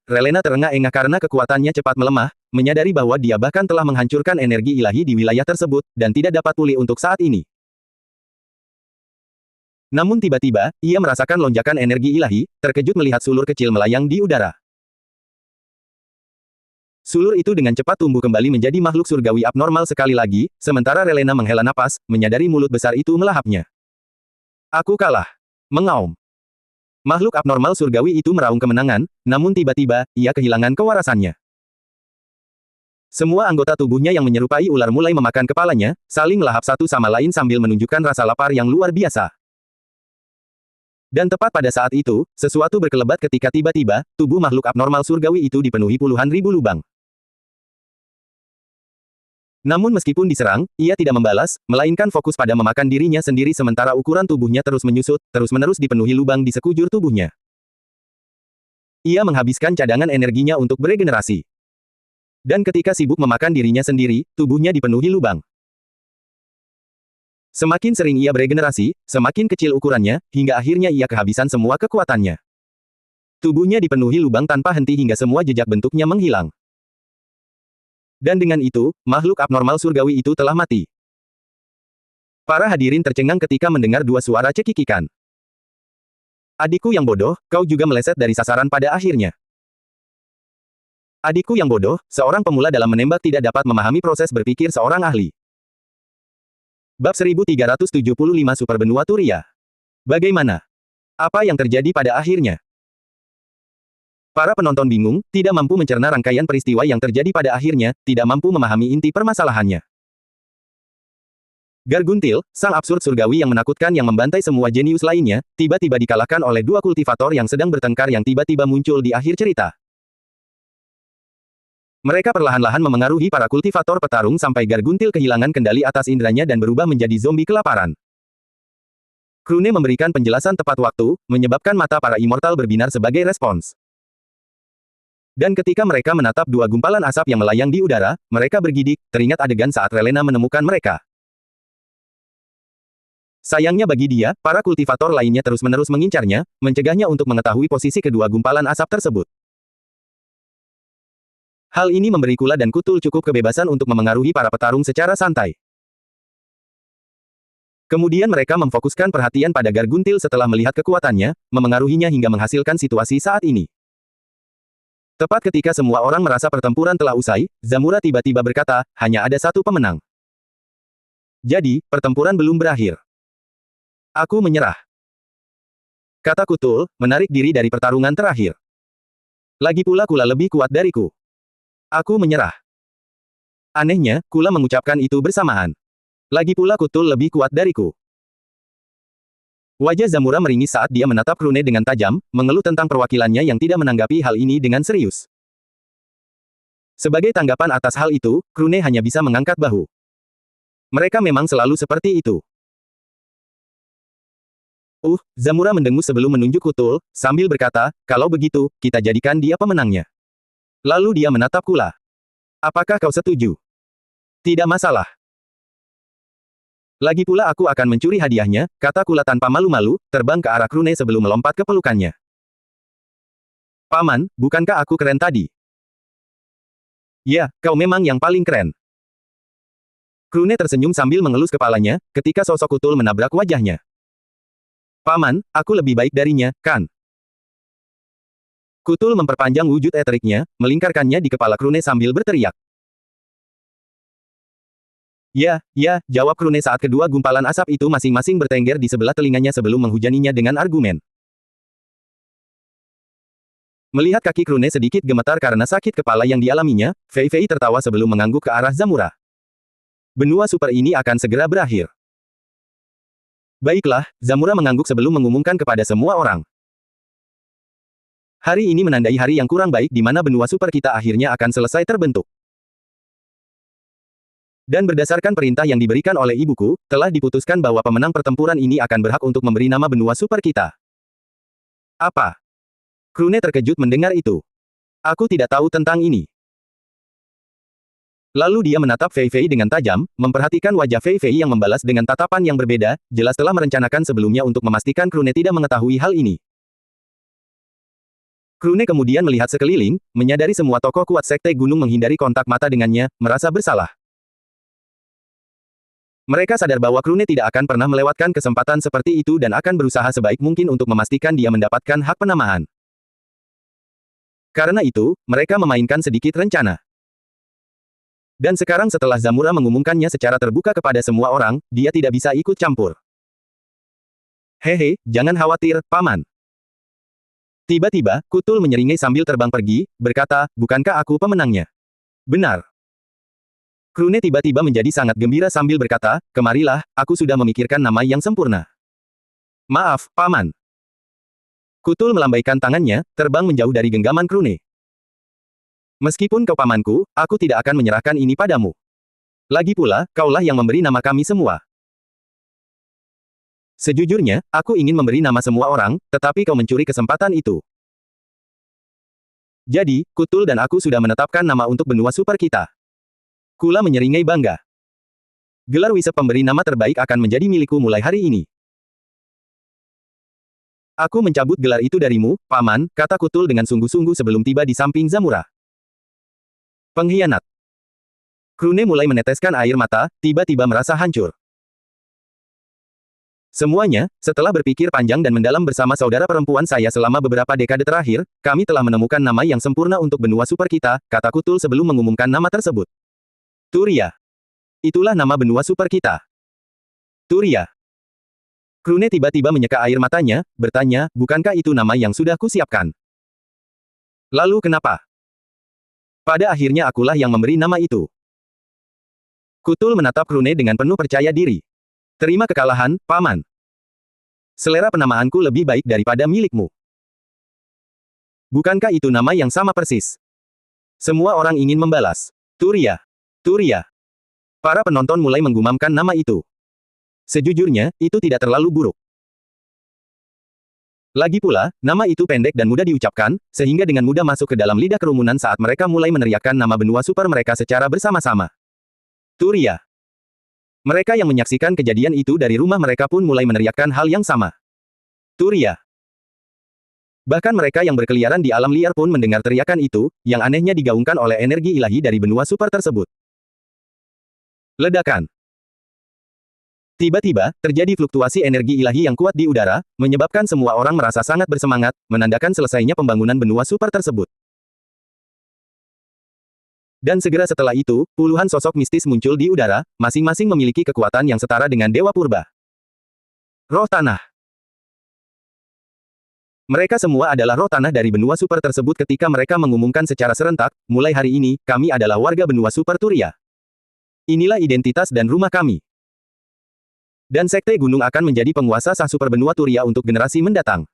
Relena terengah-engah karena kekuatannya cepat melemah, menyadari bahwa dia bahkan telah menghancurkan energi ilahi di wilayah tersebut, dan tidak dapat pulih untuk saat ini. Namun tiba-tiba, ia merasakan lonjakan energi ilahi, terkejut melihat sulur kecil melayang di udara. Sulur itu dengan cepat tumbuh kembali menjadi makhluk surgawi abnormal sekali lagi, sementara Relena menghela napas, menyadari mulut besar itu melahapnya. Aku kalah. Mengaum. Makhluk abnormal surgawi itu meraung kemenangan, namun tiba-tiba, ia kehilangan kewarasannya. Semua anggota tubuhnya yang menyerupai ular mulai memakan kepalanya, saling melahap satu sama lain sambil menunjukkan rasa lapar yang luar biasa. Dan tepat pada saat itu, sesuatu berkelebat ketika tiba-tiba, tubuh makhluk abnormal surgawi itu dipenuhi puluhan ribu lubang. Namun meskipun diserang, ia tidak membalas, melainkan fokus pada memakan dirinya sendiri sementara ukuran tubuhnya terus menyusut, terus-menerus dipenuhi lubang di sekujur tubuhnya. Ia menghabiskan cadangan energinya untuk beregenerasi. Dan ketika sibuk memakan dirinya sendiri, tubuhnya dipenuhi lubang. Semakin sering ia beregenerasi, semakin kecil ukurannya, hingga akhirnya ia kehabisan semua kekuatannya. Tubuhnya dipenuhi lubang tanpa henti hingga semua jejak bentuknya menghilang. Dan dengan itu, makhluk abnormal surgawi itu telah mati. Para hadirin tercengang ketika mendengar dua suara cekikikan. Adikku yang bodoh, kau juga meleset dari sasaran pada akhirnya. Adikku yang bodoh, seorang pemula dalam menembak tidak dapat memahami proses berpikir seorang ahli. Bab 1375 Super Benua Turia. Bagaimana? Apa yang terjadi pada akhirnya? Para penonton bingung, tidak mampu mencerna rangkaian peristiwa yang terjadi pada akhirnya, tidak mampu memahami inti permasalahannya. Garguntil, sang absurd surgawi yang menakutkan yang membantai semua jenius lainnya, tiba-tiba dikalahkan oleh dua kultivator yang sedang bertengkar yang tiba-tiba muncul di akhir cerita. Mereka perlahan-lahan memengaruhi para kultivator petarung sampai Garguntil kehilangan kendali atas indranya dan berubah menjadi zombie kelaparan. Krune memberikan penjelasan tepat waktu, menyebabkan mata para immortal berbinar sebagai respons. Dan ketika mereka menatap dua gumpalan asap yang melayang di udara, mereka bergidik, teringat adegan saat Relena menemukan mereka. Sayangnya bagi dia, para kultivator lainnya terus-menerus mengincarnya, mencegahnya untuk mengetahui posisi kedua gumpalan asap tersebut. Hal ini memberi Kula dan Kutul cukup kebebasan untuk memengaruhi para petarung secara santai. Kemudian mereka memfokuskan perhatian pada Garguntil setelah melihat kekuatannya, memengaruhinya hingga menghasilkan situasi saat ini. Tepat ketika semua orang merasa pertempuran telah usai, Zamura tiba-tiba berkata, hanya ada satu pemenang. Jadi, pertempuran belum berakhir. Aku menyerah. Kata Kutul, menarik diri dari pertarungan terakhir. Lagi pula Kula lebih kuat dariku. Aku menyerah. Anehnya, Kula mengucapkan itu bersamaan. Lagi pula Kutul lebih kuat dariku. Wajah Zamura meringis saat dia menatap Krune dengan tajam, mengeluh tentang perwakilannya yang tidak menanggapi hal ini dengan serius. Sebagai tanggapan atas hal itu, Krune hanya bisa mengangkat bahu. Mereka memang selalu seperti itu. Zamura mendengus sebelum menunjuk Kutul, sambil berkata, kalau begitu, kita jadikan dia pemenangnya. Lalu dia menatap Kula. Apakah kau setuju? Tidak masalah. Lagi pula aku akan mencuri hadiahnya, kata Kula tanpa malu-malu, terbang ke arah Krune sebelum melompat ke pelukannya. Paman, bukankah aku keren tadi? Ya, kau memang yang paling keren. Krune tersenyum sambil mengelus kepalanya, ketika sosok Kutul menabrak wajahnya. Paman, aku lebih baik darinya, kan? Kutul memperpanjang wujud eteriknya, melingkarkannya di kepala Krune sambil berteriak. Ya, jawab Krune saat kedua gumpalan asap itu masing-masing bertengger di sebelah telinganya sebelum menghujaninya dengan argumen. Melihat kaki Krune sedikit gemetar karena sakit kepala yang dialaminya, Fei Fei tertawa sebelum mengangguk ke arah Zamura. Benua super ini akan segera berakhir. Baiklah, Zamura mengangguk sebelum mengumumkan kepada semua orang. Hari ini menandai hari yang kurang baik di mana benua super kita akhirnya akan selesai terbentuk. Dan berdasarkan perintah yang diberikan oleh ibuku, telah diputuskan bahwa pemenang pertempuran ini akan berhak untuk memberi nama benua super kita. Apa? Krune terkejut mendengar itu. Aku tidak tahu tentang ini. Lalu dia menatap Fei Fei dengan tajam, memperhatikan wajah Fei Fei yang membalas dengan tatapan yang berbeda, jelas telah merencanakan sebelumnya untuk memastikan Krune tidak mengetahui hal ini. Krune kemudian melihat sekeliling, menyadari semua tokoh kuat Sekte Gunung menghindari kontak mata dengannya, merasa bersalah. Mereka sadar bahwa Krune tidak akan pernah melewatkan kesempatan seperti itu dan akan berusaha sebaik mungkin untuk memastikan dia mendapatkan hak penamaan. Karena itu, mereka memainkan sedikit rencana. Dan sekarang setelah Zamura mengumumkannya secara terbuka kepada semua orang, dia tidak bisa ikut campur. Hehe, jangan khawatir, Paman. Tiba-tiba, Kutul menyeringai sambil terbang pergi, berkata, bukankah aku pemenangnya? Benar. Krune tiba-tiba menjadi sangat gembira sambil berkata, kemarilah, aku sudah memikirkan nama yang sempurna. Maaf, Paman. Kutul melambaikan tangannya, terbang menjauh dari genggaman Krune. Meskipun kau pamanku, aku tidak akan menyerahkan ini padamu. Lagi pula, kaulah yang memberi nama kami semua. Sejujurnya, aku ingin memberi nama semua orang, tetapi kau mencuri kesempatan itu. Jadi, Kutul dan aku sudah menetapkan nama untuk benua super kita. Kula menyeringai bangga. Gelar Wisep pemberi nama terbaik akan menjadi milikku mulai hari ini. Aku mencabut gelar itu darimu, Paman, kata Kutul dengan sungguh-sungguh sebelum tiba di samping Zamura. Pengkhianat. Krune mulai meneteskan air mata, tiba-tiba merasa hancur. Semuanya, setelah berpikir panjang dan mendalam bersama saudara perempuan saya selama beberapa dekade terakhir, kami telah menemukan nama yang sempurna untuk benua super kita, kata Kutul sebelum mengumumkan nama tersebut. Turia. Itulah nama benua super kita. Turia. Krune tiba-tiba menyeka air matanya, bertanya, bukankah itu nama yang sudah kusiapkan? Lalu kenapa? Pada akhirnya akulah yang memberi nama itu. Kutul menatap Krune dengan penuh percaya diri. Terima kekalahan, Paman. Selera penamaanku lebih baik daripada milikmu. Bukankah itu nama yang sama persis? Semua orang ingin membalas. Turia. Turia. Para penonton mulai menggumamkan nama itu. Sejujurnya, itu tidak terlalu buruk. Lagi pula, nama itu pendek dan mudah diucapkan, sehingga dengan mudah masuk ke dalam lidah kerumunan saat mereka mulai meneriakkan nama benua super mereka secara bersama-sama. Turia. Mereka yang menyaksikan kejadian itu dari rumah mereka pun mulai meneriakkan hal yang sama. Turia. Bahkan mereka yang berkeliaran di alam liar pun mendengar teriakan itu, yang anehnya digaungkan oleh energi ilahi dari benua super tersebut. Ledakan. Tiba-tiba, terjadi fluktuasi energi ilahi yang kuat di udara, menyebabkan semua orang merasa sangat bersemangat, menandakan selesainya pembangunan benua super tersebut. Dan segera setelah itu, puluhan sosok mistis muncul di udara, masing-masing memiliki kekuatan yang setara dengan Dewa Purba. Roh Tanah. Mereka semua adalah roh tanah dari benua super tersebut ketika mereka mengumumkan secara serentak, mulai hari ini, kami adalah warga benua super Turia. Inilah identitas dan rumah kami. Dan Sekte Gunung akan menjadi penguasa sah super benua Turia untuk generasi mendatang.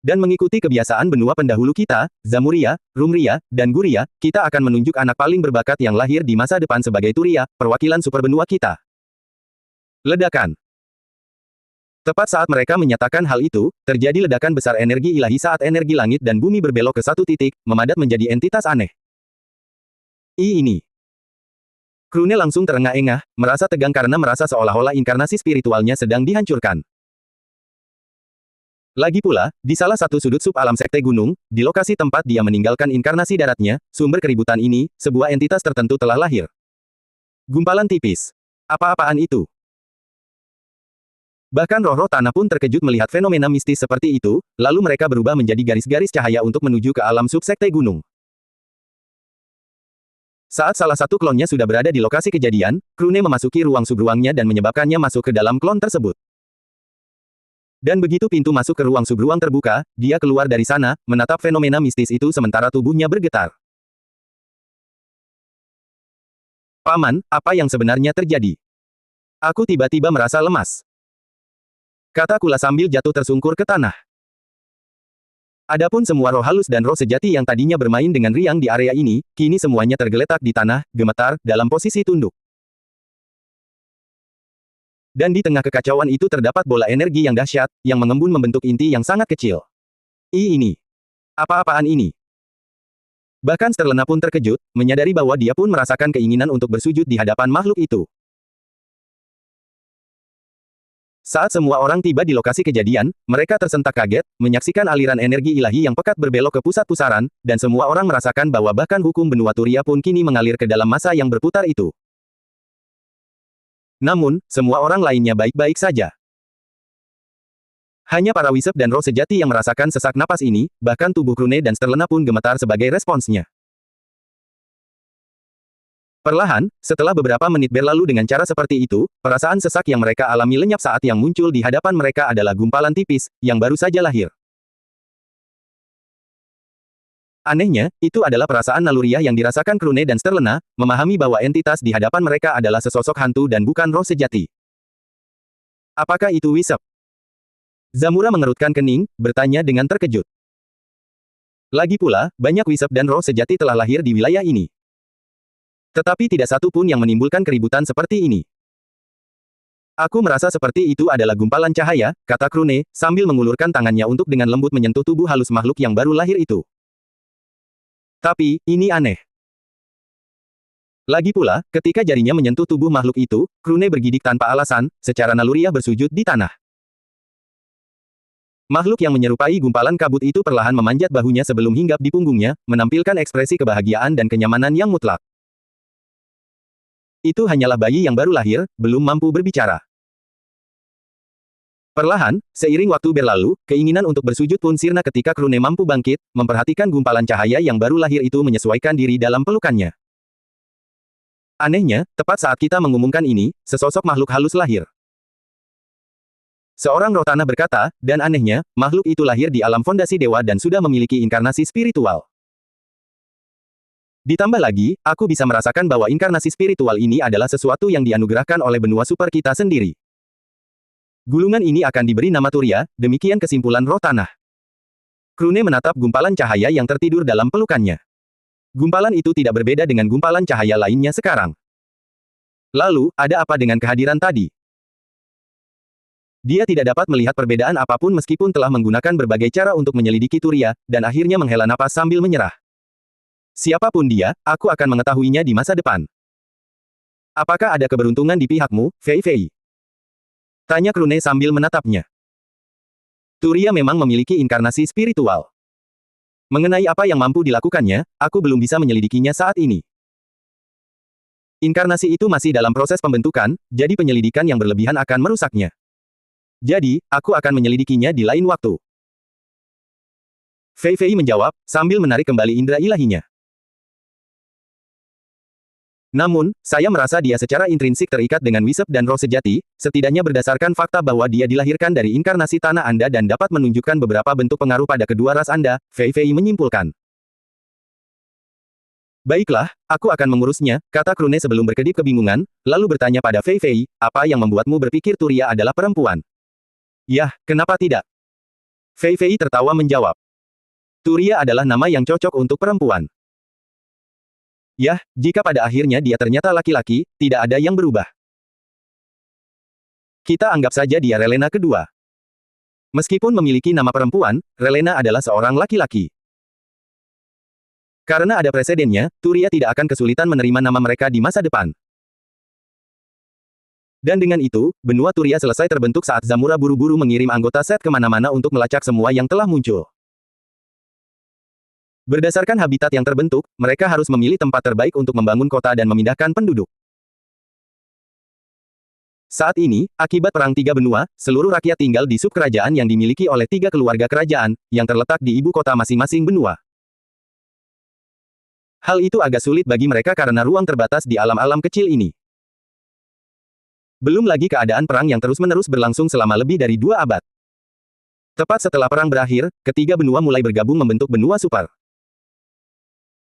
Dan mengikuti kebiasaan benua pendahulu kita, Zamuria, Rumria, dan Guria, kita akan menunjuk anak paling berbakat yang lahir di masa depan sebagai Turia, perwakilan super benua kita. Ledakan. Tepat saat mereka menyatakan hal itu, terjadi ledakan besar energi ilahi saat energi langit dan bumi berbelok ke satu titik, memadat menjadi entitas aneh. Ini. Krune langsung terengah-engah, merasa tegang karena merasa seolah-olah inkarnasi spiritualnya sedang dihancurkan. Lagi pula, di salah satu sudut sub-alam Sekte Gunung, di lokasi tempat dia meninggalkan inkarnasi daratnya, sumber keributan ini, sebuah entitas tertentu telah lahir. Gumpalan tipis. Apa-apaan itu? Bahkan roh-roh tanah pun terkejut melihat fenomena mistis seperti itu, lalu mereka berubah menjadi garis-garis cahaya untuk menuju ke alam sub-Sekte Gunung. Saat salah satu klonnya sudah berada di lokasi kejadian, Krune memasuki ruang subruangnya dan menyebabkannya masuk ke dalam klon tersebut. Dan begitu pintu masuk ke ruang subruang terbuka, dia keluar dari sana, menatap fenomena mistis itu sementara tubuhnya bergetar. Paman, apa yang sebenarnya terjadi? Aku tiba-tiba merasa lemas. Kata Kula sambil jatuh tersungkur ke tanah. Adapun semua roh halus dan roh sejati yang tadinya bermain dengan riang di area ini, kini semuanya tergeletak di tanah, gemetar, dalam posisi tunduk. Dan di tengah kekacauan itu terdapat bola energi yang dahsyat, yang mengembun membentuk inti yang sangat kecil. Ini. Apa-apaan ini? Bahkan Sterlena pun terkejut, menyadari bahwa dia pun merasakan keinginan untuk bersujud di hadapan makhluk itu. Saat semua orang tiba di lokasi kejadian, mereka tersentak kaget, menyaksikan aliran energi ilahi yang pekat berbelok ke pusat pusaran, dan semua orang merasakan bahwa bahkan hukum benua Turia pun kini mengalir ke dalam masa yang berputar itu. Namun, semua orang lainnya baik-baik saja. Hanya para wisep dan roh sejati yang merasakan sesak napas ini, bahkan tubuh Krune dan Sterlena pun gemetar sebagai responsnya. Perlahan, setelah beberapa menit berlalu dengan cara seperti itu, perasaan sesak yang mereka alami lenyap saat yang muncul di hadapan mereka adalah gumpalan tipis, yang baru saja lahir. Anehnya, itu adalah perasaan naluriah yang dirasakan Krune dan Sterlena, memahami bahwa entitas di hadapan mereka adalah sesosok hantu dan bukan roh sejati. Apakah itu wisep? Zamura mengerutkan kening, bertanya dengan terkejut. Lagi pula, banyak wisep dan roh sejati telah lahir di wilayah ini. Tetapi tidak satu pun yang menimbulkan keributan seperti ini. Aku merasa seperti itu adalah gumpalan cahaya, kata Krune, sambil mengulurkan tangannya untuk dengan lembut menyentuh tubuh halus makhluk yang baru lahir itu. Tapi, ini aneh. Lagi pula, ketika jarinya menyentuh tubuh makhluk itu, Krune bergidik tanpa alasan, secara naluriah bersujud di tanah. Makhluk yang menyerupai gumpalan kabut itu perlahan memanjat bahunya sebelum hinggap di punggungnya, menampilkan ekspresi kebahagiaan dan kenyamanan yang mutlak. Itu hanyalah bayi yang baru lahir, belum mampu berbicara. Perlahan, seiring waktu berlalu, keinginan untuk bersujud pun sirna ketika Krune mampu bangkit, memperhatikan gumpalan cahaya yang baru lahir itu menyesuaikan diri dalam pelukannya. Anehnya, tepat saat kita mengumumkan ini, sesosok makhluk halus lahir. Seorang roh tanah berkata, dan anehnya, makhluk itu lahir di alam fondasi dewa dan sudah memiliki inkarnasi spiritual. Ditambah lagi, aku bisa merasakan bahwa inkarnasi spiritual ini adalah sesuatu yang dianugerahkan oleh benua super kita sendiri. Gulungan ini akan diberi nama Turia, demikian kesimpulan roh tanah. Krune menatap gumpalan cahaya yang tertidur dalam pelukannya. Gumpalan itu tidak berbeda dengan gumpalan cahaya lainnya sekarang. Lalu, ada apa dengan kehadiran tadi? Dia tidak dapat melihat perbedaan apapun meskipun telah menggunakan berbagai cara untuk menyelidiki Turia, dan akhirnya menghela napas sambil menyerah. Siapapun dia, aku akan mengetahuinya di masa depan. Apakah ada keberuntungan di pihakmu, Fei Fei? Tanya Krune sambil menatapnya. Turia memang memiliki inkarnasi spiritual. Mengenai apa yang mampu dilakukannya, aku belum bisa menyelidikinya saat ini. Inkarnasi itu masih dalam proses pembentukan, jadi penyelidikan yang berlebihan akan merusaknya. Jadi, aku akan menyelidikinya di lain waktu. Fei Fei menjawab, sambil menarik kembali indera ilahinya. Namun, saya merasa dia secara intrinsik terikat dengan wisep dan roh sejati, setidaknya berdasarkan fakta bahwa dia dilahirkan dari inkarnasi tanah Anda dan dapat menunjukkan beberapa bentuk pengaruh pada kedua ras Anda, Fei Fei menyimpulkan. Baiklah, aku akan mengurusnya, kata Krune sebelum berkedip kebingungan, lalu bertanya pada Fei Fei, apa yang membuatmu berpikir Turia adalah perempuan? Yah, kenapa tidak? Fei Fei tertawa menjawab. Turia adalah nama yang cocok untuk perempuan. Yah, jika pada akhirnya dia ternyata laki-laki, tidak ada yang berubah. Kita anggap saja dia Relena kedua. Meskipun memiliki nama perempuan, Relena adalah seorang laki-laki. Karena ada presedennya, Turia tidak akan kesulitan menerima nama mereka di masa depan. Dan dengan itu, benua Turia selesai terbentuk saat Zamura buru-buru mengirim anggota set kemana-mana untuk melacak semua yang telah muncul. Berdasarkan habitat yang terbentuk, mereka harus memilih tempat terbaik untuk membangun kota dan memindahkan penduduk. Saat ini, akibat Perang Tiga Benua, seluruh rakyat tinggal di subkerajaan yang dimiliki oleh 3 keluarga kerajaan, yang terletak di ibu kota masing-masing benua. Hal itu agak sulit bagi mereka karena ruang terbatas di alam-alam kecil ini. Belum lagi keadaan perang yang terus-menerus berlangsung selama lebih dari 2 abad. Tepat setelah perang berakhir, ketiga benua mulai bergabung membentuk benua super.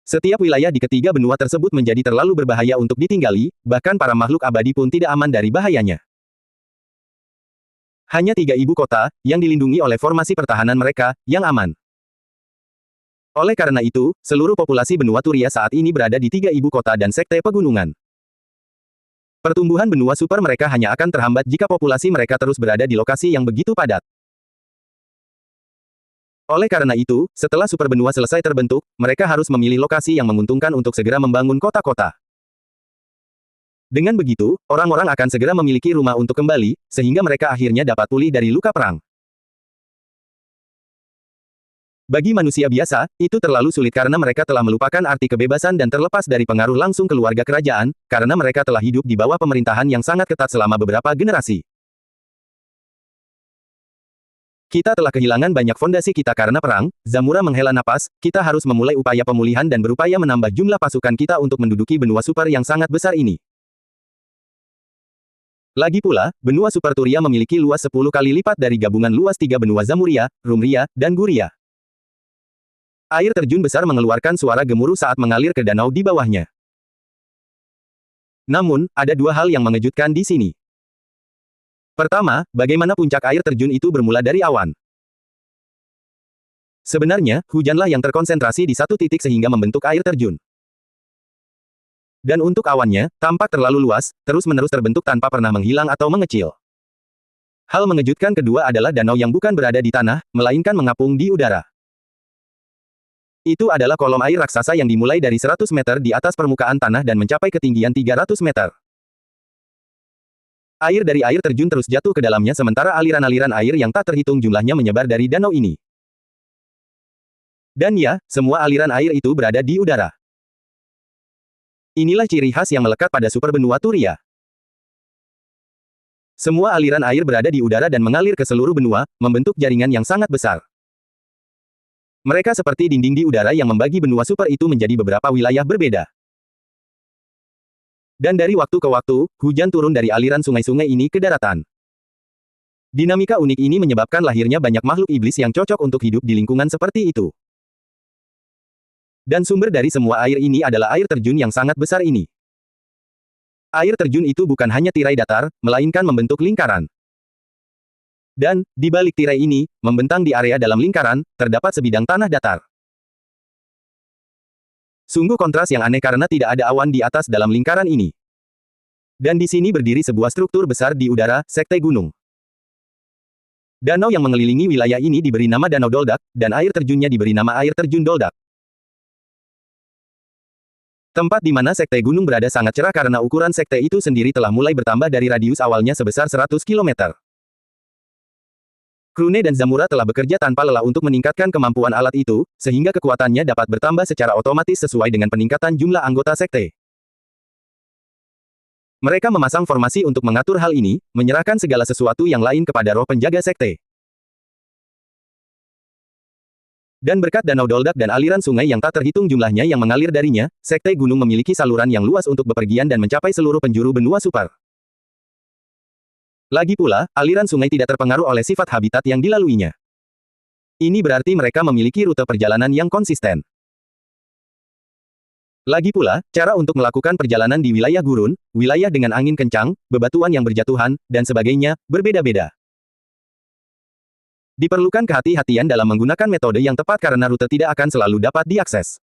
Setiap wilayah di ketiga benua tersebut menjadi terlalu berbahaya untuk ditinggali, bahkan para makhluk abadi pun tidak aman dari bahayanya. Hanya 3 ibu kota, yang dilindungi oleh formasi pertahanan mereka, yang aman. Oleh karena itu, seluruh populasi benua Turia saat ini berada di 3 ibu kota dan sekte pegunungan. Pertumbuhan benua super mereka hanya akan terhambat jika populasi mereka terus berada di lokasi yang begitu padat. Oleh karena itu, setelah super benua selesai terbentuk, mereka harus memilih lokasi yang menguntungkan untuk segera membangun kota-kota. Dengan begitu, orang-orang akan segera memiliki rumah untuk kembali, sehingga mereka akhirnya dapat pulih dari luka perang. Bagi manusia biasa, itu terlalu sulit karena mereka telah melupakan arti kebebasan dan terlepas dari pengaruh langsung keluarga kerajaan, karena mereka telah hidup di bawah pemerintahan yang sangat ketat selama beberapa generasi. Kita telah kehilangan banyak fondasi kita karena perang, Zamura menghela napas, kita harus memulai upaya pemulihan dan berupaya menambah jumlah pasukan kita untuk menduduki benua super yang sangat besar ini. Lagi pula, benua super Turia memiliki luas 10 kali lipat dari gabungan luas 3 benua Zamuria, Rumria, dan Guria. Air terjun besar mengeluarkan suara gemuruh saat mengalir ke danau di bawahnya. Namun, ada 2 hal yang mengejutkan di sini. Pertama, bagaimana puncak air terjun itu bermula dari awan. Sebenarnya, hujanlah yang terkonsentrasi di satu titik sehingga membentuk air terjun. Dan untuk awannya, tampak terlalu luas, terus-menerus terbentuk tanpa pernah menghilang atau mengecil. Hal mengejutkan kedua adalah danau yang bukan berada di tanah, melainkan mengapung di udara. Itu adalah kolom air raksasa yang dimulai dari 100 meter di atas permukaan tanah dan mencapai ketinggian 300 meter. Air dari air terjun terus jatuh ke dalamnya sementara aliran-aliran air yang tak terhitung jumlahnya menyebar dari danau ini. Dan ya, semua aliran air itu berada di udara. Inilah ciri khas yang melekat pada super benua Turia. Semua aliran air berada di udara dan mengalir ke seluruh benua, membentuk jaringan yang sangat besar. Mereka seperti dinding di udara yang membagi benua super itu menjadi beberapa wilayah berbeda. Dan dari waktu ke waktu, hujan turun dari aliran sungai-sungai ini ke daratan. Dinamika unik ini menyebabkan lahirnya banyak makhluk iblis yang cocok untuk hidup di lingkungan seperti itu. Dan sumber dari semua air ini adalah air terjun yang sangat besar ini. Air terjun itu bukan hanya tirai datar, melainkan membentuk lingkaran. Dan, di balik tirai ini, membentang di area dalam lingkaran, terdapat sebidang tanah datar. Sungguh kontras yang aneh karena tidak ada awan di atas dalam lingkaran ini. Dan di sini berdiri sebuah struktur besar di udara, sekte gunung. Danau yang mengelilingi wilayah ini diberi nama Danau Doldak, dan air terjunnya diberi nama air terjun Doldak. Tempat di mana sekte gunung berada sangat cerah karena ukuran sekte itu sendiri telah mulai bertambah dari radius awalnya sebesar 100 km. Krune dan Zamura telah bekerja tanpa lelah untuk meningkatkan kemampuan alat itu, sehingga kekuatannya dapat bertambah secara otomatis sesuai dengan peningkatan jumlah anggota sekte. Mereka memasang formasi untuk mengatur hal ini, menyerahkan segala sesuatu yang lain kepada roh penjaga sekte. Dan berkat Danau Doldak dan aliran sungai yang tak terhitung jumlahnya yang mengalir darinya, sekte gunung memiliki saluran yang luas untuk bepergian dan mencapai seluruh penjuru benua super. Lagi pula, aliran sungai tidak terpengaruh oleh sifat habitat yang dilaluinya. Ini berarti mereka memiliki rute perjalanan yang konsisten. Lagi pula, cara untuk melakukan perjalanan di wilayah gurun, wilayah dengan angin kencang, bebatuan yang berjatuhan, dan sebagainya, berbeda-beda. Diperlukan kehati-hatian dalam menggunakan metode yang tepat karena rute tidak akan selalu dapat diakses.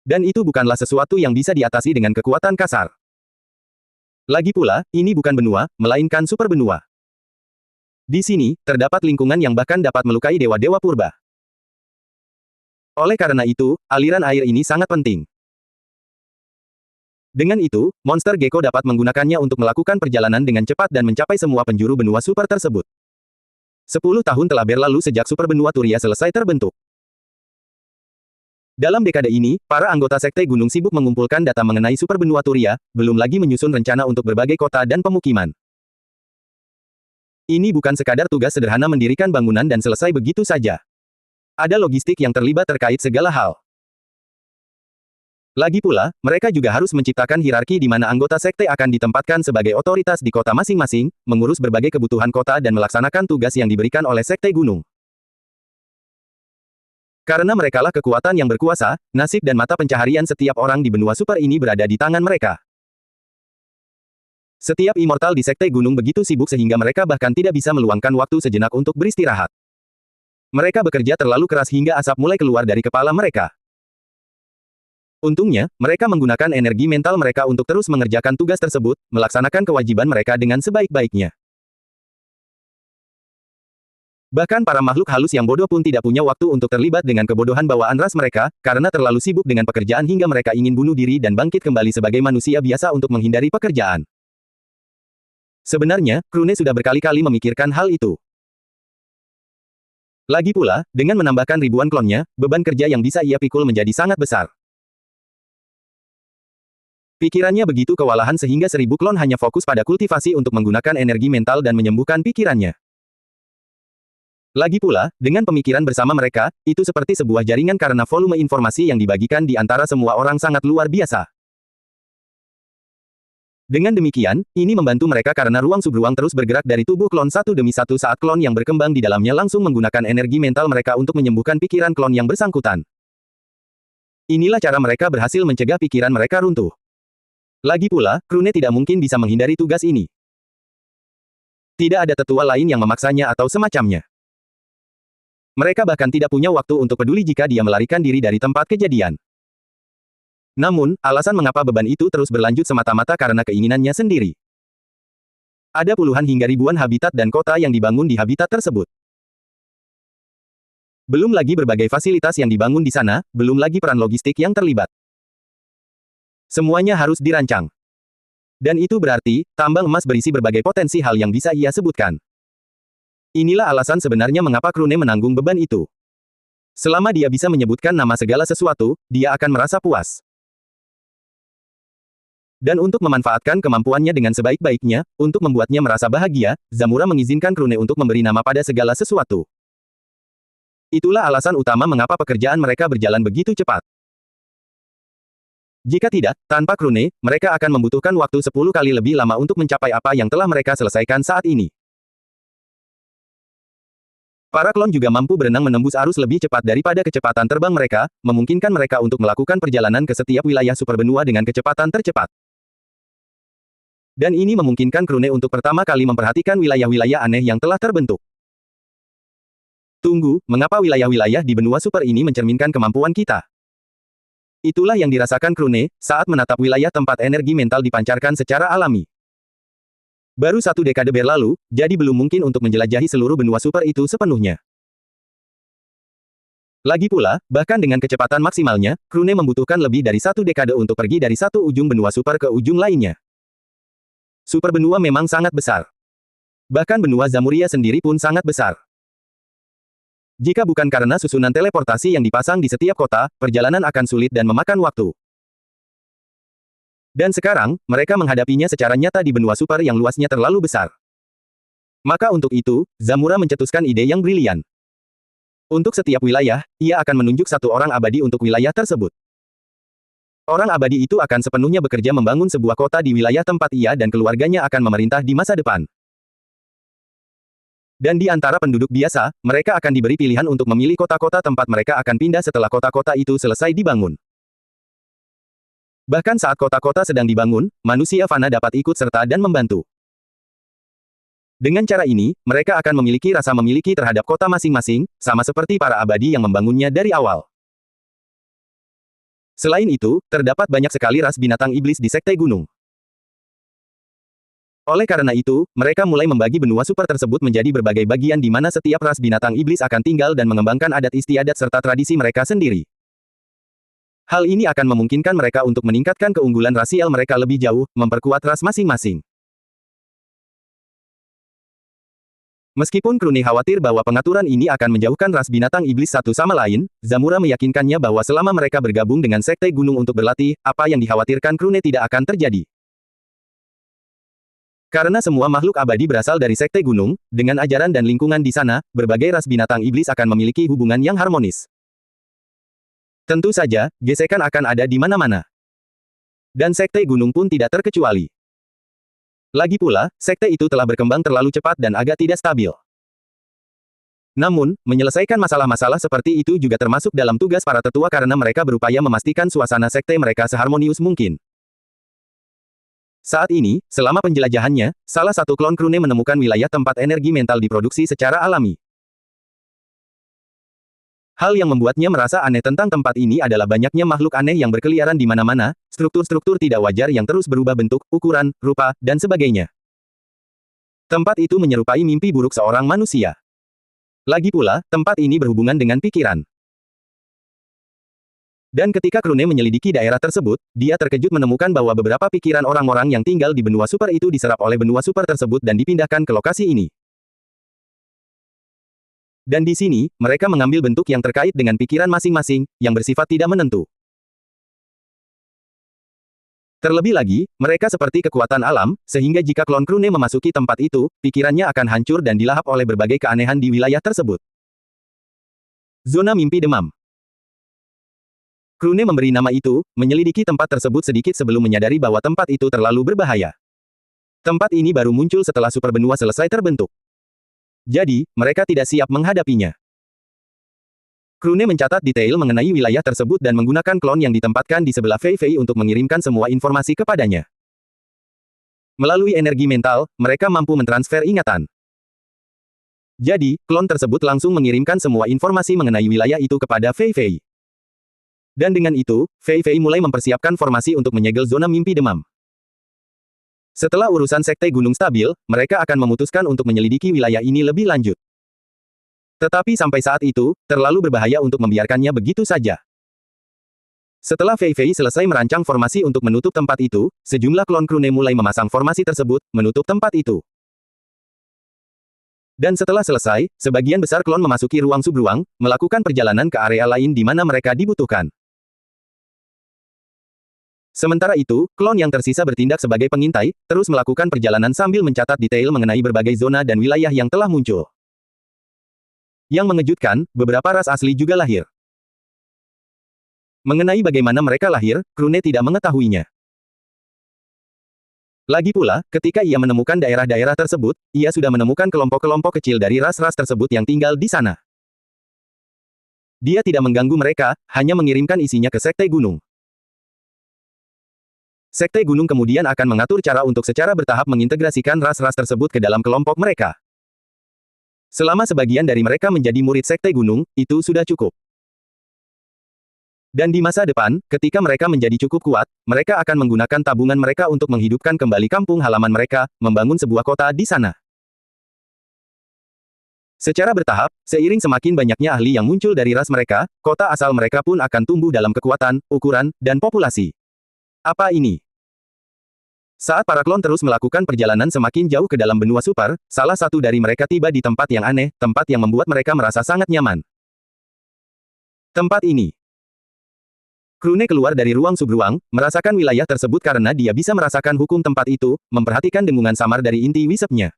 Dan itu bukanlah sesuatu yang bisa diatasi dengan kekuatan kasar. Lagi pula, ini bukan benua, melainkan super benua. Di sini, terdapat lingkungan yang bahkan dapat melukai dewa-dewa purba. Oleh karena itu, aliran air ini sangat penting. Dengan itu, monster Gecko dapat menggunakannya untuk melakukan perjalanan dengan cepat dan mencapai semua penjuru benua super tersebut. 10 tahun telah berlalu sejak super benua Turia selesai terbentuk. Dalam dekade ini, para anggota sekte gunung sibuk mengumpulkan data mengenai super benua Turia, belum lagi menyusun rencana untuk berbagai kota dan pemukiman. Ini bukan sekadar tugas sederhana mendirikan bangunan dan selesai begitu saja. Ada logistik yang terlibat terkait segala hal. Lagi pula, mereka juga harus menciptakan hierarki di mana anggota sekte akan ditempatkan sebagai otoritas di kota masing-masing, mengurus berbagai kebutuhan kota dan melaksanakan tugas yang diberikan oleh sekte gunung. Karena merekalah kekuatan yang berkuasa, nasib dan mata pencaharian setiap orang di benua super ini berada di tangan mereka. Setiap immortal di sekte gunung begitu sibuk sehingga mereka bahkan tidak bisa meluangkan waktu sejenak untuk beristirahat. Mereka bekerja terlalu keras hingga asap mulai keluar dari kepala mereka. Untungnya, mereka menggunakan energi mental mereka untuk terus mengerjakan tugas tersebut, melaksanakan kewajiban mereka dengan sebaik-baiknya. Bahkan para makhluk halus yang bodoh pun tidak punya waktu untuk terlibat dengan kebodohan bawaan ras mereka, karena terlalu sibuk dengan pekerjaan hingga mereka ingin bunuh diri dan bangkit kembali sebagai manusia biasa untuk menghindari pekerjaan. Sebenarnya, Krune sudah berkali-kali memikirkan hal itu. Lagi pula, dengan menambahkan ribuan klonnya, beban kerja yang bisa ia pikul menjadi sangat besar. Pikirannya begitu kewalahan sehingga 1000 klon hanya fokus pada kultivasi untuk menggunakan energi mental dan menyembuhkan pikirannya. Lagi pula, dengan pemikiran bersama mereka, itu seperti sebuah jaringan karena volume informasi yang dibagikan di antara semua orang sangat luar biasa. Dengan demikian, ini membantu mereka karena ruang subruang terus bergerak dari tubuh klon satu demi satu saat klon yang berkembang di dalamnya langsung menggunakan energi mental mereka untuk menyembuhkan pikiran klon yang bersangkutan. Inilah cara mereka berhasil mencegah pikiran mereka runtuh. Lagi pula, Krune tidak mungkin bisa menghindari tugas ini. Tidak ada tetua lain yang memaksanya atau semacamnya. Mereka bahkan tidak punya waktu untuk peduli jika dia melarikan diri dari tempat kejadian. Namun, alasan mengapa beban itu terus berlanjut semata-mata karena keinginannya sendiri. Ada puluhan hingga ribuan habitat dan kota yang dibangun di habitat tersebut. Belum lagi berbagai fasilitas yang dibangun di sana, belum lagi peran logistik yang terlibat. Semuanya harus dirancang. Dan itu berarti, tambang emas berisi berbagai potensi hal yang bisa ia sebutkan. Inilah alasan sebenarnya mengapa Krune menanggung beban itu. Selama dia bisa menyebutkan nama segala sesuatu, dia akan merasa puas. Dan untuk memanfaatkan kemampuannya dengan sebaik-baiknya, untuk membuatnya merasa bahagia, Zamura mengizinkan Krune untuk memberi nama pada segala sesuatu. Itulah alasan utama mengapa pekerjaan mereka berjalan begitu cepat. Jika tidak, tanpa Krune, mereka akan membutuhkan waktu 10 kali lebih lama untuk mencapai apa yang telah mereka selesaikan saat ini. Para klon juga mampu berenang menembus arus lebih cepat daripada kecepatan terbang mereka, memungkinkan mereka untuk melakukan perjalanan ke setiap wilayah superbenua dengan kecepatan tercepat. Dan ini memungkinkan Krune untuk pertama kali memperhatikan wilayah-wilayah aneh yang telah terbentuk. Tunggu, mengapa wilayah-wilayah di benua super ini mencerminkan kemampuan kita? Itulah yang dirasakan Krune, saat menatap wilayah tempat energi mental dipancarkan secara alami. Baru 1 dekade berlalu, jadi belum mungkin untuk menjelajahi seluruh benua super itu sepenuhnya. Lagi pula, bahkan dengan kecepatan maksimalnya, Krune membutuhkan lebih dari 1 dekade untuk pergi dari satu ujung benua super ke ujung lainnya. Super benua memang sangat besar. Bahkan benua Zamuria sendiri pun sangat besar. Jika bukan karena susunan teleportasi yang dipasang di setiap kota, perjalanan akan sulit dan memakan waktu. Dan sekarang, mereka menghadapinya secara nyata di benua super yang luasnya terlalu besar. Maka untuk itu, Zamura mencetuskan ide yang brilian. Untuk setiap wilayah, ia akan menunjuk satu orang abadi untuk wilayah tersebut. Orang abadi itu akan sepenuhnya bekerja membangun sebuah kota di wilayah tempat ia dan keluarganya akan memerintah di masa depan. Dan di antara penduduk biasa, mereka akan diberi pilihan untuk memilih kota-kota tempat mereka akan pindah setelah kota-kota itu selesai dibangun. Bahkan saat kota-kota sedang dibangun, manusia fana dapat ikut serta dan membantu. Dengan cara ini, mereka akan memiliki rasa memiliki terhadap kota masing-masing, sama seperti para abadi yang membangunnya dari awal. Selain itu, terdapat banyak sekali ras binatang iblis di Sekte Gunung. Oleh karena itu, mereka mulai membagi benua super tersebut menjadi berbagai bagian di mana setiap ras binatang iblis akan tinggal dan mengembangkan adat istiadat serta tradisi mereka sendiri. Hal ini akan memungkinkan mereka untuk meningkatkan keunggulan rasial mereka lebih jauh, memperkuat ras masing-masing. Meskipun Krune khawatir bahwa pengaturan ini akan menjauhkan ras binatang iblis satu sama lain, Zamura meyakinkannya bahwa selama mereka bergabung dengan Sekte Gunung untuk berlatih, apa yang dikhawatirkan Krune tidak akan terjadi. Karena semua makhluk abadi berasal dari Sekte Gunung, dengan ajaran dan lingkungan di sana, berbagai ras binatang iblis akan memiliki hubungan yang harmonis. Tentu saja, gesekan akan ada di mana-mana. Dan Sekte Gunung pun tidak terkecuali. Lagi pula, sekte itu telah berkembang terlalu cepat dan agak tidak stabil. Namun, menyelesaikan masalah-masalah seperti itu juga termasuk dalam tugas para tetua karena mereka berupaya memastikan suasana sekte mereka seharmonius mungkin. Saat ini, selama penjelajahannya, salah satu klon Krune menemukan wilayah tempat energi mental diproduksi secara alami. Hal yang membuatnya merasa aneh tentang tempat ini adalah banyaknya makhluk aneh yang berkeliaran di mana-mana, struktur-struktur tidak wajar yang terus berubah bentuk, ukuran, rupa, dan sebagainya. Tempat itu menyerupai mimpi buruk seorang manusia. Lagi pula, tempat ini berhubungan dengan pikiran. Dan ketika Krune menyelidiki daerah tersebut, dia terkejut menemukan bahwa beberapa pikiran orang-orang yang tinggal di benua super itu diserap oleh benua super tersebut dan dipindahkan ke lokasi ini. Dan di sini, mereka mengambil bentuk yang terkait dengan pikiran masing-masing, yang bersifat tidak menentu. Terlebih lagi, mereka seperti kekuatan alam, sehingga jika klon Krune memasuki tempat itu, pikirannya akan hancur dan dilahap oleh berbagai keanehan di wilayah tersebut. Zona mimpi demam. Krune memberi nama itu, menyelidiki tempat tersebut sedikit sebelum menyadari bahwa tempat itu terlalu berbahaya. Tempat ini baru muncul setelah super benua selesai terbentuk. Jadi, mereka tidak siap menghadapinya. Krune mencatat detail mengenai wilayah tersebut dan menggunakan klon yang ditempatkan di sebelah Fei Fei untuk mengirimkan semua informasi kepadanya. Melalui energi mental, mereka mampu mentransfer ingatan. Jadi, klon tersebut langsung mengirimkan semua informasi mengenai wilayah itu kepada Fei Fei. Dan dengan itu, Fei Fei mulai mempersiapkan formasi untuk menyegel zona mimpi demam. Setelah urusan sekte gunung stabil, mereka akan memutuskan untuk menyelidiki wilayah ini lebih lanjut. Tetapi sampai saat itu, terlalu berbahaya untuk membiarkannya begitu saja. Setelah Fei Fei selesai merancang formasi untuk menutup tempat itu, sejumlah klon Krune mulai memasang formasi tersebut, menutup tempat itu. Dan setelah selesai, sebagian besar klon memasuki ruang subruang, melakukan perjalanan ke area lain di mana mereka dibutuhkan. Sementara itu, klon yang tersisa bertindak sebagai pengintai, terus melakukan perjalanan sambil mencatat detail mengenai berbagai zona dan wilayah yang telah muncul. Yang mengejutkan, beberapa ras asli juga lahir. Mengenai bagaimana mereka lahir, Krune tidak mengetahuinya. Lagi pula, ketika ia menemukan daerah-daerah tersebut, ia sudah menemukan kelompok-kelompok kecil dari ras-ras tersebut yang tinggal di sana. Dia tidak mengganggu mereka, hanya mengirimkan isinya ke Sekte Gunung. Sekte Gunung kemudian akan mengatur cara untuk secara bertahap mengintegrasikan ras-ras tersebut ke dalam kelompok mereka. Selama sebagian dari mereka menjadi murid Sekte Gunung, itu sudah cukup. Dan di masa depan, ketika mereka menjadi cukup kuat, mereka akan menggunakan tabungan mereka untuk menghidupkan kembali kampung halaman mereka, membangun sebuah kota di sana. Secara bertahap, seiring semakin banyaknya ahli yang muncul dari ras mereka, kota asal mereka pun akan tumbuh dalam kekuatan, ukuran, dan populasi. Apa ini? Saat para klon terus melakukan perjalanan semakin jauh ke dalam benua super, salah satu dari mereka tiba di tempat yang aneh, tempat yang membuat mereka merasa sangat nyaman. Tempat ini. Krune keluar dari ruang subruang, merasakan wilayah tersebut karena dia bisa merasakan hukum tempat itu, memperhatikan dengungan samar dari inti wisepnya.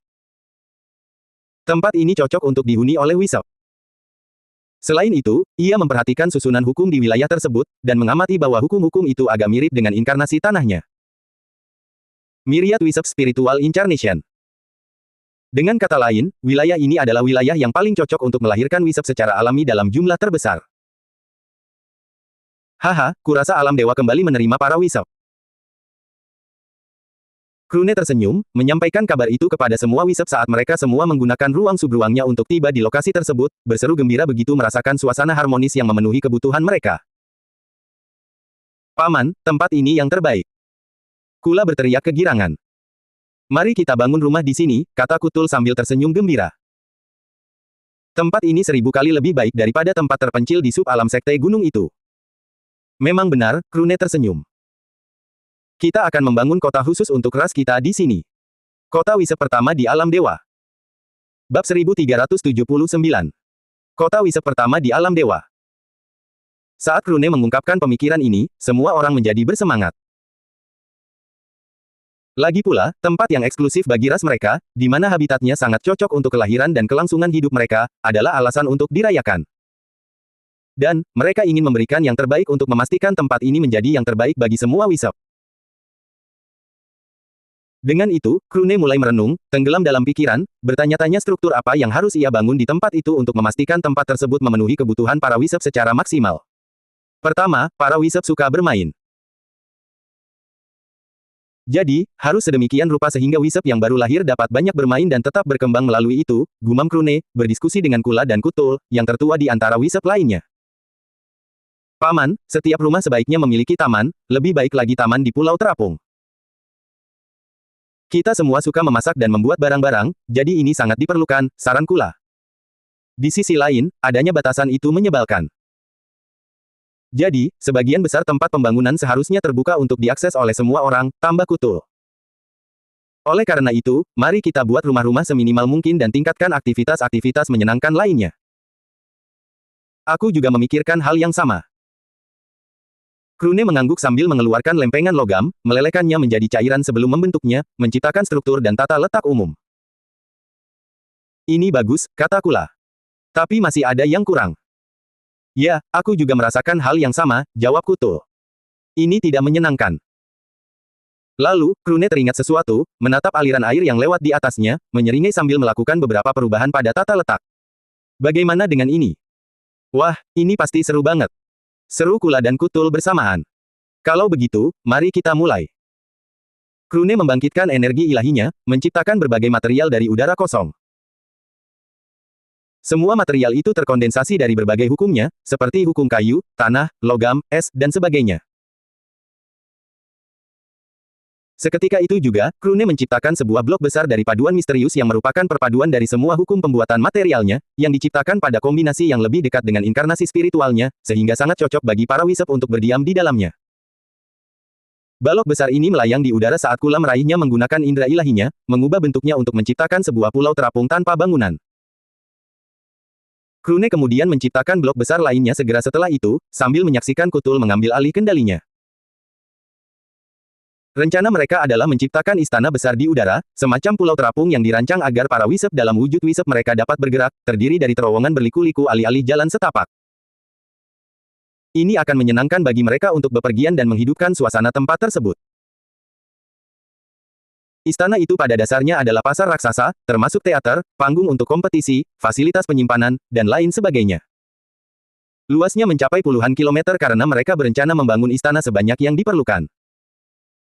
Tempat ini cocok untuk dihuni oleh wisep. Selain itu, ia memperhatikan susunan hukum di wilayah tersebut, dan mengamati bahwa hukum-hukum itu agak mirip dengan inkarnasi tanahnya. Myriad Wisep Spiritual Incarnation. Dengan kata lain, wilayah ini adalah wilayah yang paling cocok untuk melahirkan wisep secara alami dalam jumlah terbesar. Haha, kurasa alam dewa kembali menerima para wisep. Krune tersenyum, menyampaikan kabar itu kepada semua wisep saat mereka semua menggunakan ruang subruangnya untuk tiba di lokasi tersebut, berseru gembira begitu merasakan suasana harmonis yang memenuhi kebutuhan mereka. Paman, tempat ini yang terbaik. Kula berteriak kegirangan. Mari kita bangun rumah di sini, kata Kutul sambil tersenyum gembira. Tempat ini 1000 kali lebih baik daripada tempat terpencil di sub-alam sekte gunung itu. Memang benar, Krune tersenyum. Kita akan membangun kota khusus untuk ras kita di sini. Kota wisep pertama di alam dewa. Bab 1379. Kota wisep pertama di alam dewa. Saat Krune mengungkapkan pemikiran ini, semua orang menjadi bersemangat. Lagi pula, tempat yang eksklusif bagi ras mereka, di mana habitatnya sangat cocok untuk kelahiran dan kelangsungan hidup mereka, adalah alasan untuk dirayakan. Dan, mereka ingin memberikan yang terbaik untuk memastikan tempat ini menjadi yang terbaik bagi semua wisep. Dengan itu, Krune mulai merenung, tenggelam dalam pikiran, bertanya-tanya struktur apa yang harus ia bangun di tempat itu untuk memastikan tempat tersebut memenuhi kebutuhan para wisep secara maksimal. Pertama, para wisep suka bermain. Jadi, harus sedemikian rupa sehingga wisep yang baru lahir dapat banyak bermain dan tetap berkembang melalui itu, gumam Krune, berdiskusi dengan Kula dan Kutul, yang tertua di antara wisep lainnya. Paman, setiap rumah sebaiknya memiliki taman, lebih baik lagi taman di Pulau Terapung. Kita semua suka memasak dan membuat barang-barang, jadi ini sangat diperlukan, saran Kula. Di sisi lain, adanya batasan itu menyebalkan. Jadi, sebagian besar tempat pembangunan seharusnya terbuka untuk diakses oleh semua orang, tambah Kutul. Oleh karena itu, mari kita buat rumah-rumah seminimal mungkin dan tingkatkan aktivitas-aktivitas menyenangkan lainnya. Aku juga memikirkan hal yang sama. Krune mengangguk sambil mengeluarkan lempengan logam, melelehkannya menjadi cairan sebelum membentuknya, menciptakan struktur dan tata letak umum. Ini bagus, kata Kula. Tapi masih ada yang kurang. Ya, aku juga merasakan hal yang sama, jawab Kutul. Ini tidak menyenangkan. Lalu, Krune teringat sesuatu, menatap aliran air yang lewat di atasnya, menyeringai sambil melakukan beberapa perubahan pada tata letak. Bagaimana dengan ini? Wah, ini pasti seru banget. Seru Kula dan Kutul bersamaan. Kalau begitu, mari kita mulai. Krune membangkitkan energi ilahinya, menciptakan berbagai material dari udara kosong. Semua material itu terkondensasi dari berbagai hukumnya, seperti hukum kayu, tanah, logam, es, dan sebagainya. Seketika itu juga, Krune menciptakan sebuah blok besar dari paduan misterius yang merupakan perpaduan dari semua hukum pembuatan materialnya, yang diciptakan pada kombinasi yang lebih dekat dengan inkarnasi spiritualnya, sehingga sangat cocok bagi para wisep untuk berdiam di dalamnya. Balok besar ini melayang di udara saat Kula meraihnya menggunakan indera ilahinya, mengubah bentuknya untuk menciptakan sebuah pulau terapung tanpa bangunan. Krune kemudian menciptakan blok besar lainnya segera setelah itu, sambil menyaksikan Kutul mengambil alih kendalinya. Rencana mereka adalah menciptakan istana besar di udara, semacam pulau terapung yang dirancang agar para wisep dalam wujud wisep mereka dapat bergerak, terdiri dari terowongan berliku-liku alih-alih jalan setapak. Ini akan menyenangkan bagi mereka untuk bepergian dan menghidupkan suasana tempat tersebut. Istana itu pada dasarnya adalah pasar raksasa, termasuk teater, panggung untuk kompetisi, fasilitas penyimpanan, dan lain sebagainya. Luasnya mencapai puluhan kilometer karena mereka berencana membangun istana sebanyak yang diperlukan.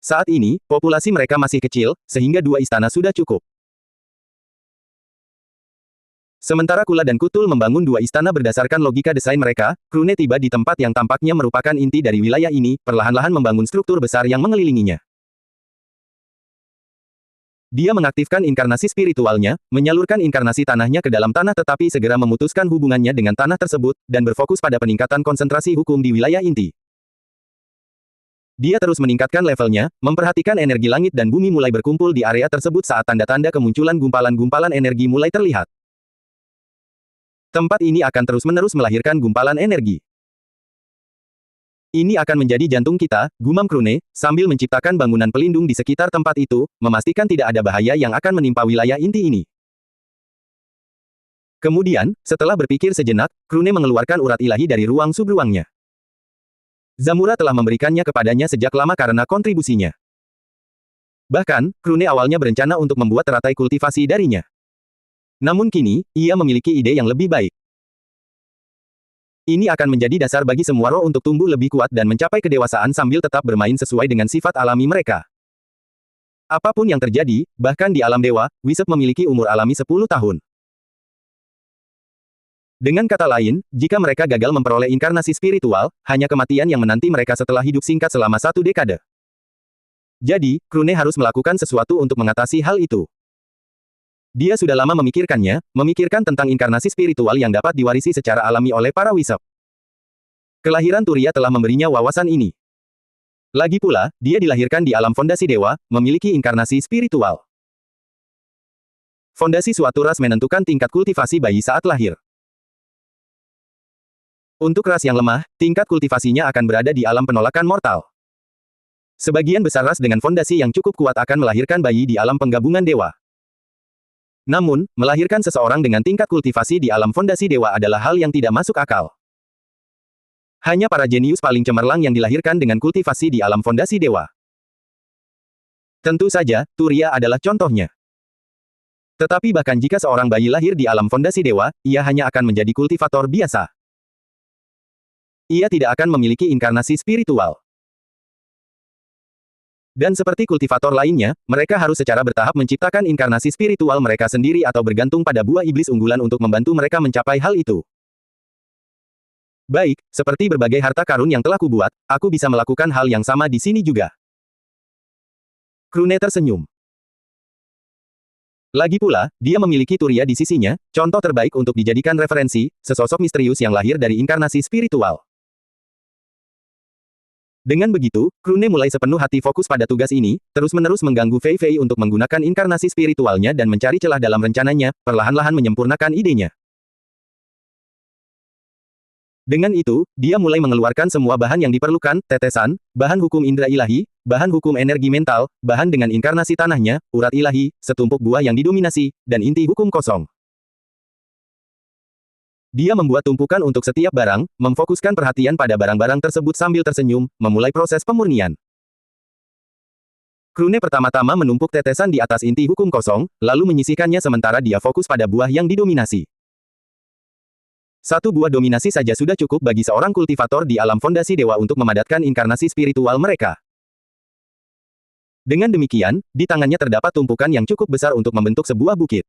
Saat ini, populasi mereka masih kecil, sehingga 2 istana sudah cukup. Sementara Kula dan Kutul membangun 2 istana berdasarkan logika desain mereka, Krune tiba di tempat yang tampaknya merupakan inti dari wilayah ini, perlahan-lahan membangun struktur besar yang mengelilinginya. Dia mengaktifkan inkarnasi spiritualnya, menyalurkan inkarnasi tanahnya ke dalam tanah tetapi segera memutuskan hubungannya dengan tanah tersebut, dan berfokus pada peningkatan konsentrasi hukum di wilayah inti. Dia terus meningkatkan levelnya, memperhatikan energi langit dan bumi mulai berkumpul di area tersebut saat tanda-tanda kemunculan gumpalan-gumpalan energi mulai terlihat. Tempat ini akan terus-menerus melahirkan gumpalan energi. Ini akan menjadi jantung kita, gumam Krune, sambil menciptakan bangunan pelindung di sekitar tempat itu, memastikan tidak ada bahaya yang akan menimpa wilayah inti ini. Kemudian, setelah berpikir sejenak, Krune mengeluarkan urat ilahi dari ruang subruangnya. Zamura telah memberikannya kepadanya sejak lama karena kontribusinya. Bahkan, Krune awalnya berencana untuk membuat teratai kultivasi darinya. Namun kini, ia memiliki ide yang lebih baik. Ini akan menjadi dasar bagi semua roh untuk tumbuh lebih kuat dan mencapai kedewasaan sambil tetap bermain sesuai dengan sifat alami mereka. Apapun yang terjadi, bahkan di alam dewa, wisep memiliki umur alami 10 tahun. Dengan kata lain, jika mereka gagal memperoleh inkarnasi spiritual, hanya kematian yang menanti mereka setelah hidup singkat selama 1 dekade. Jadi, Krune harus melakukan sesuatu untuk mengatasi hal itu. Dia sudah lama memikirkannya, memikirkan tentang inkarnasi spiritual yang dapat diwarisi secara alami oleh para wisep. Kelahiran Turia telah memberinya wawasan ini. Lagi pula, dia dilahirkan di alam fondasi dewa, memiliki inkarnasi spiritual. Fondasi suatu ras menentukan tingkat kultivasi bayi saat lahir. Untuk ras yang lemah, tingkat kultivasinya akan berada di alam penolakan mortal. Sebagian besar ras dengan fondasi yang cukup kuat akan melahirkan bayi di alam penggabungan dewa. Namun, melahirkan seseorang dengan tingkat kultivasi di alam fondasi dewa adalah hal yang tidak masuk akal. Hanya para jenius paling cemerlang yang dilahirkan dengan kultivasi di alam fondasi dewa. Tentu saja, Turia adalah contohnya. Tetapi bahkan jika seorang bayi lahir di alam fondasi dewa, ia hanya akan menjadi kultivator biasa. Ia tidak akan memiliki inkarnasi spiritual. Dan seperti kultivator lainnya, mereka harus secara bertahap menciptakan inkarnasi spiritual mereka sendiri atau bergantung pada buah iblis unggulan untuk membantu mereka mencapai hal itu. Baik, seperti berbagai harta karun yang telah kubuat, aku bisa melakukan hal yang sama di sini juga. Krune tersenyum. Lagi pula, dia memiliki Turia di sisinya, contoh terbaik untuk dijadikan referensi, sesosok misterius yang lahir dari inkarnasi spiritual. Dengan begitu, Krune mulai sepenuh hati fokus pada tugas ini, terus-menerus mengganggu Fei Fei untuk menggunakan inkarnasi spiritualnya dan mencari celah dalam rencananya, perlahan-lahan menyempurnakan idenya. Dengan itu, dia mulai mengeluarkan semua bahan yang diperlukan, tetesan, bahan hukum indera ilahi, bahan hukum energi mental, bahan dengan inkarnasi tanahnya, urat ilahi, setumpuk buah yang didominasi, dan inti hukum kosong. Dia membuat tumpukan untuk setiap barang, memfokuskan perhatian pada barang-barang tersebut sambil tersenyum, memulai proses pemurnian. Krune pertama-tama menumpuk tetesan di atas inti hukum kosong, lalu menyisihkannya sementara dia fokus pada buah yang didominasi. Satu buah dominasi saja sudah cukup bagi seorang kultivator di alam fondasi dewa untuk memadatkan inkarnasi spiritual mereka. Dengan demikian, di tangannya terdapat tumpukan yang cukup besar untuk membentuk sebuah bukit.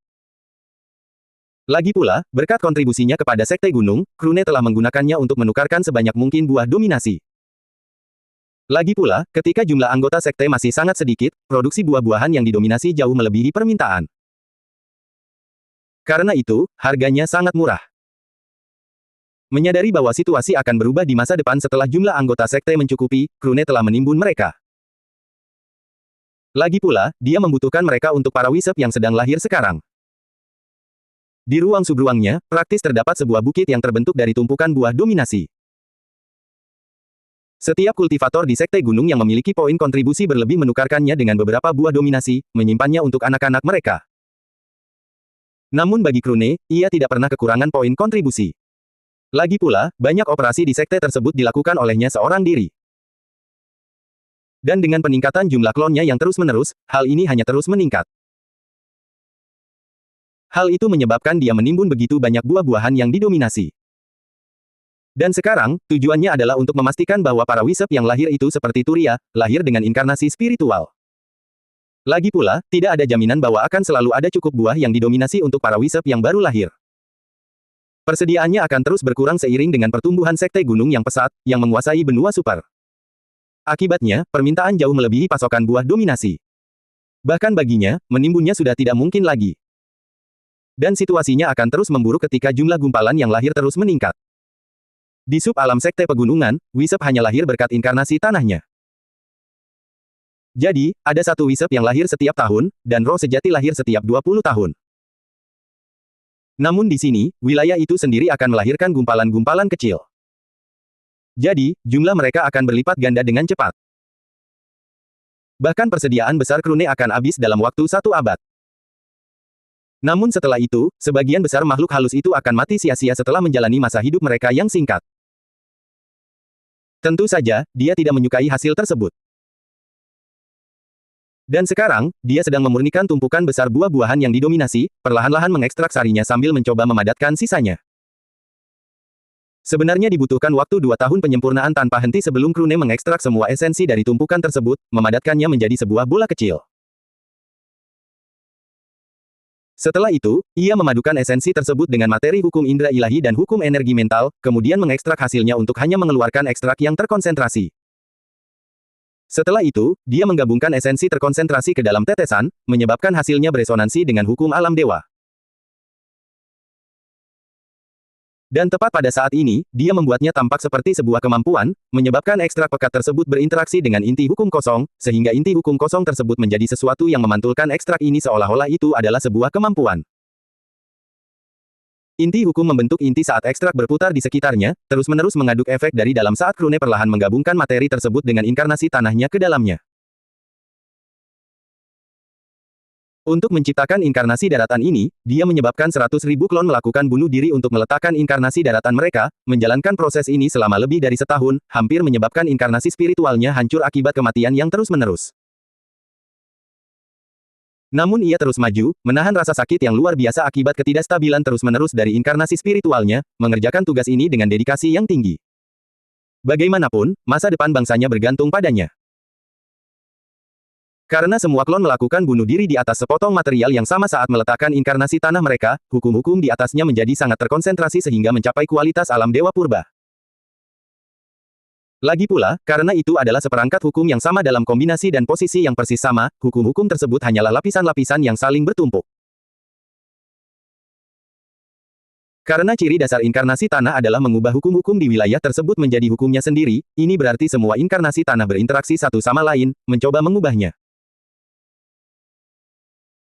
Lagi pula, berkat kontribusinya kepada Sekte Gunung, Krune telah menggunakannya untuk menukarkan sebanyak mungkin buah dominasi. Lagi pula, ketika jumlah anggota sekte masih sangat sedikit, produksi buah-buahan yang didominasi jauh melebihi permintaan. Karena itu, harganya sangat murah. Menyadari bahwa situasi akan berubah di masa depan setelah jumlah anggota sekte mencukupi, Krune telah menimbun mereka. Lagi pula, dia membutuhkan mereka untuk para wisep yang sedang lahir sekarang. Di ruang subruangnya, praktis terdapat sebuah bukit yang terbentuk dari tumpukan buah dominasi. Setiap kultivator di Sekte Gunung yang memiliki poin kontribusi berlebih menukarkannya dengan beberapa buah dominasi, menyimpannya untuk anak-anak mereka. Namun bagi Krune, ia tidak pernah kekurangan poin kontribusi. Lagi pula, banyak operasi di sekte tersebut dilakukan olehnya seorang diri. Dan dengan peningkatan jumlah klonnya yang terus-menerus, hal ini hanya terus meningkat. Hal itu menyebabkan dia menimbun begitu banyak buah-buahan yang didominasi. Dan sekarang, tujuannya adalah untuk memastikan bahwa para wisep yang lahir itu seperti Turia, lahir dengan inkarnasi spiritual. Lagi pula, tidak ada jaminan bahwa akan selalu ada cukup buah yang didominasi untuk para wisep yang baru lahir. Persediaannya akan terus berkurang seiring dengan pertumbuhan sekte gunung yang pesat, yang menguasai benua super. Akibatnya, permintaan jauh melebihi pasokan buah dominasi. Bahkan baginya, menimbunnya sudah tidak mungkin lagi. Dan situasinya akan terus memburuk ketika jumlah gumpalan yang lahir terus meningkat. Di sub-alam sekte pegunungan, wisep hanya lahir berkat inkarnasi tanahnya. Jadi, ada satu wisep yang lahir setiap tahun, dan roh sejati lahir setiap 20 tahun. Namun di sini, wilayah itu sendiri akan melahirkan gumpalan-gumpalan kecil. Jadi, jumlah mereka akan berlipat ganda dengan cepat. Bahkan persediaan besar Krune akan habis dalam waktu 1 abad. Namun setelah itu, sebagian besar makhluk halus itu akan mati sia-sia setelah menjalani masa hidup mereka yang singkat. Tentu saja, dia tidak menyukai hasil tersebut. Dan sekarang, dia sedang memurnikan tumpukan besar buah-buahan yang didominasi, perlahan-lahan mengekstrak sarinya sambil mencoba memadatkan sisanya. Sebenarnya dibutuhkan waktu 2 tahun penyempurnaan tanpa henti sebelum Krune mengekstrak semua esensi dari tumpukan tersebut, memadatkannya menjadi sebuah bola kecil. Setelah itu, ia memadukan esensi tersebut dengan materi hukum indera ilahi dan hukum energi mental, kemudian mengekstrak hasilnya untuk hanya mengeluarkan ekstrak yang terkonsentrasi. Setelah itu, dia menggabungkan esensi terkonsentrasi ke dalam tetesan, menyebabkan hasilnya beresonansi dengan hukum alam dewa. Dan tepat pada saat ini, dia membuatnya tampak seperti sebuah kemampuan, menyebabkan ekstrak pekat tersebut berinteraksi dengan inti hukum kosong, sehingga inti hukum kosong tersebut menjadi sesuatu yang memantulkan ekstrak ini seolah-olah itu adalah sebuah kemampuan. Inti hukum membentuk inti saat ekstrak berputar di sekitarnya, terus-menerus mengaduk efek dari dalam saat Krune perlahan menggabungkan materi tersebut dengan inkarnasi tanahnya ke dalamnya. Untuk menciptakan inkarnasi daratan ini, dia menyebabkan 100.000 klon melakukan bunuh diri untuk meletakkan inkarnasi daratan mereka, menjalankan proses ini selama lebih dari setahun, hampir menyebabkan inkarnasi spiritualnya hancur akibat kematian yang terus-menerus. Namun ia terus maju, menahan rasa sakit yang luar biasa akibat ketidakstabilan terus-menerus dari inkarnasi spiritualnya, mengerjakan tugas ini dengan dedikasi yang tinggi. Bagaimanapun, masa depan bangsanya bergantung padanya. Karena semua klon melakukan bunuh diri di atas sepotong material yang sama saat meletakkan inkarnasi tanah mereka, hukum-hukum di atasnya menjadi sangat terkonsentrasi sehingga mencapai kualitas alam dewa purba. Lagi pula, karena itu adalah seperangkat hukum yang sama dalam kombinasi dan posisi yang persis sama, hukum-hukum tersebut hanyalah lapisan-lapisan yang saling bertumpuk. Karena ciri dasar inkarnasi tanah adalah mengubah hukum-hukum di wilayah tersebut menjadi hukumnya sendiri, ini berarti semua inkarnasi tanah berinteraksi satu sama lain, mencoba mengubahnya.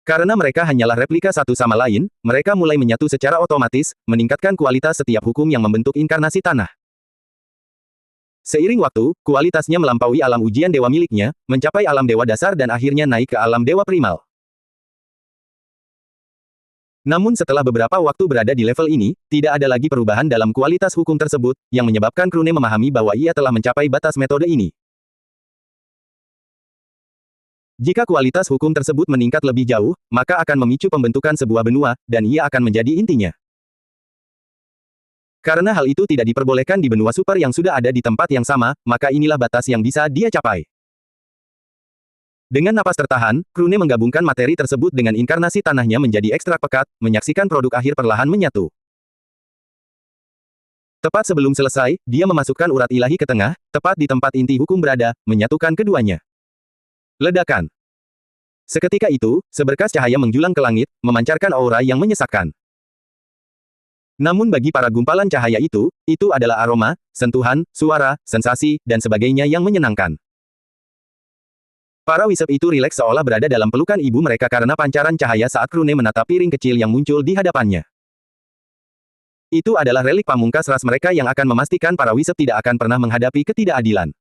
Karena mereka hanyalah replika satu sama lain, mereka mulai menyatu secara otomatis, meningkatkan kualitas setiap hukum yang membentuk inkarnasi tanah. Seiring waktu, kualitasnya melampaui alam ujian dewa miliknya, mencapai alam dewa dasar dan akhirnya naik ke alam dewa primal. Namun setelah beberapa waktu berada di level ini, tidak ada lagi perubahan dalam kualitas hukum tersebut, yang menyebabkan Krune memahami bahwa ia telah mencapai batas metode ini. Jika kualitas hukum tersebut meningkat lebih jauh, maka akan memicu pembentukan sebuah benua, dan ia akan menjadi intinya. Karena hal itu tidak diperbolehkan di benua super yang sudah ada di tempat yang sama, maka inilah batas yang bisa dia capai. Dengan napas tertahan, Krune menggabungkan materi tersebut dengan inkarnasi tanahnya menjadi ekstrak pekat, menyaksikan produk akhir perlahan menyatu. Tepat sebelum selesai, dia memasukkan urat ilahi ke tengah, tepat di tempat inti hukum berada, menyatukan keduanya. Ledakan. Seketika itu, seberkas cahaya menjulang ke langit, memancarkan aura yang menyesakkan. Namun bagi para gumpalan cahaya itu adalah aroma, sentuhan, suara, sensasi, dan sebagainya yang menyenangkan. Para wisep itu rileks seolah berada dalam pelukan ibu mereka karena pancaran cahaya saat Krune menatap piring kecil yang muncul di hadapannya. Itu adalah relik pamungkas ras mereka yang akan memastikan para wisep tidak akan pernah menghadapi ketidakadilan.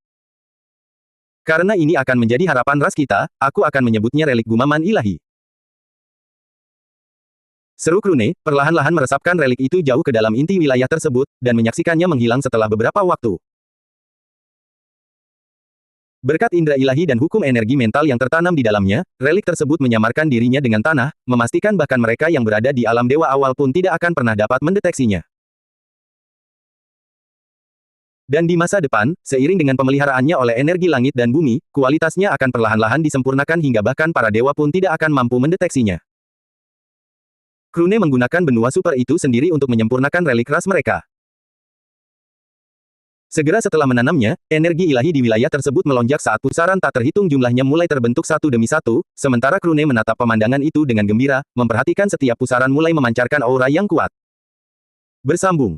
Karena ini akan menjadi harapan ras kita, aku akan menyebutnya relik gumaman ilahi. Seru Krune, perlahan-lahan meresapkan relik itu jauh ke dalam inti wilayah tersebut, dan menyaksikannya menghilang setelah beberapa waktu. Berkat indera ilahi dan hukum energi mental yang tertanam di dalamnya, relik tersebut menyamarkan dirinya dengan tanah, memastikan bahkan mereka yang berada di alam dewa awal pun tidak akan pernah dapat mendeteksinya. Dan di masa depan, seiring dengan pemeliharaannya oleh energi langit dan bumi, kualitasnya akan perlahan-lahan disempurnakan hingga bahkan para dewa pun tidak akan mampu mendeteksinya. Krune menggunakan benua super itu sendiri untuk menyempurnakan relik ras mereka. Segera setelah menanamnya, energi ilahi di wilayah tersebut melonjak saat pusaran tak terhitung jumlahnya mulai terbentuk satu demi satu, sementara Krune menatap pemandangan itu dengan gembira, memperhatikan setiap pusaran mulai memancarkan aura yang kuat. Bersambung.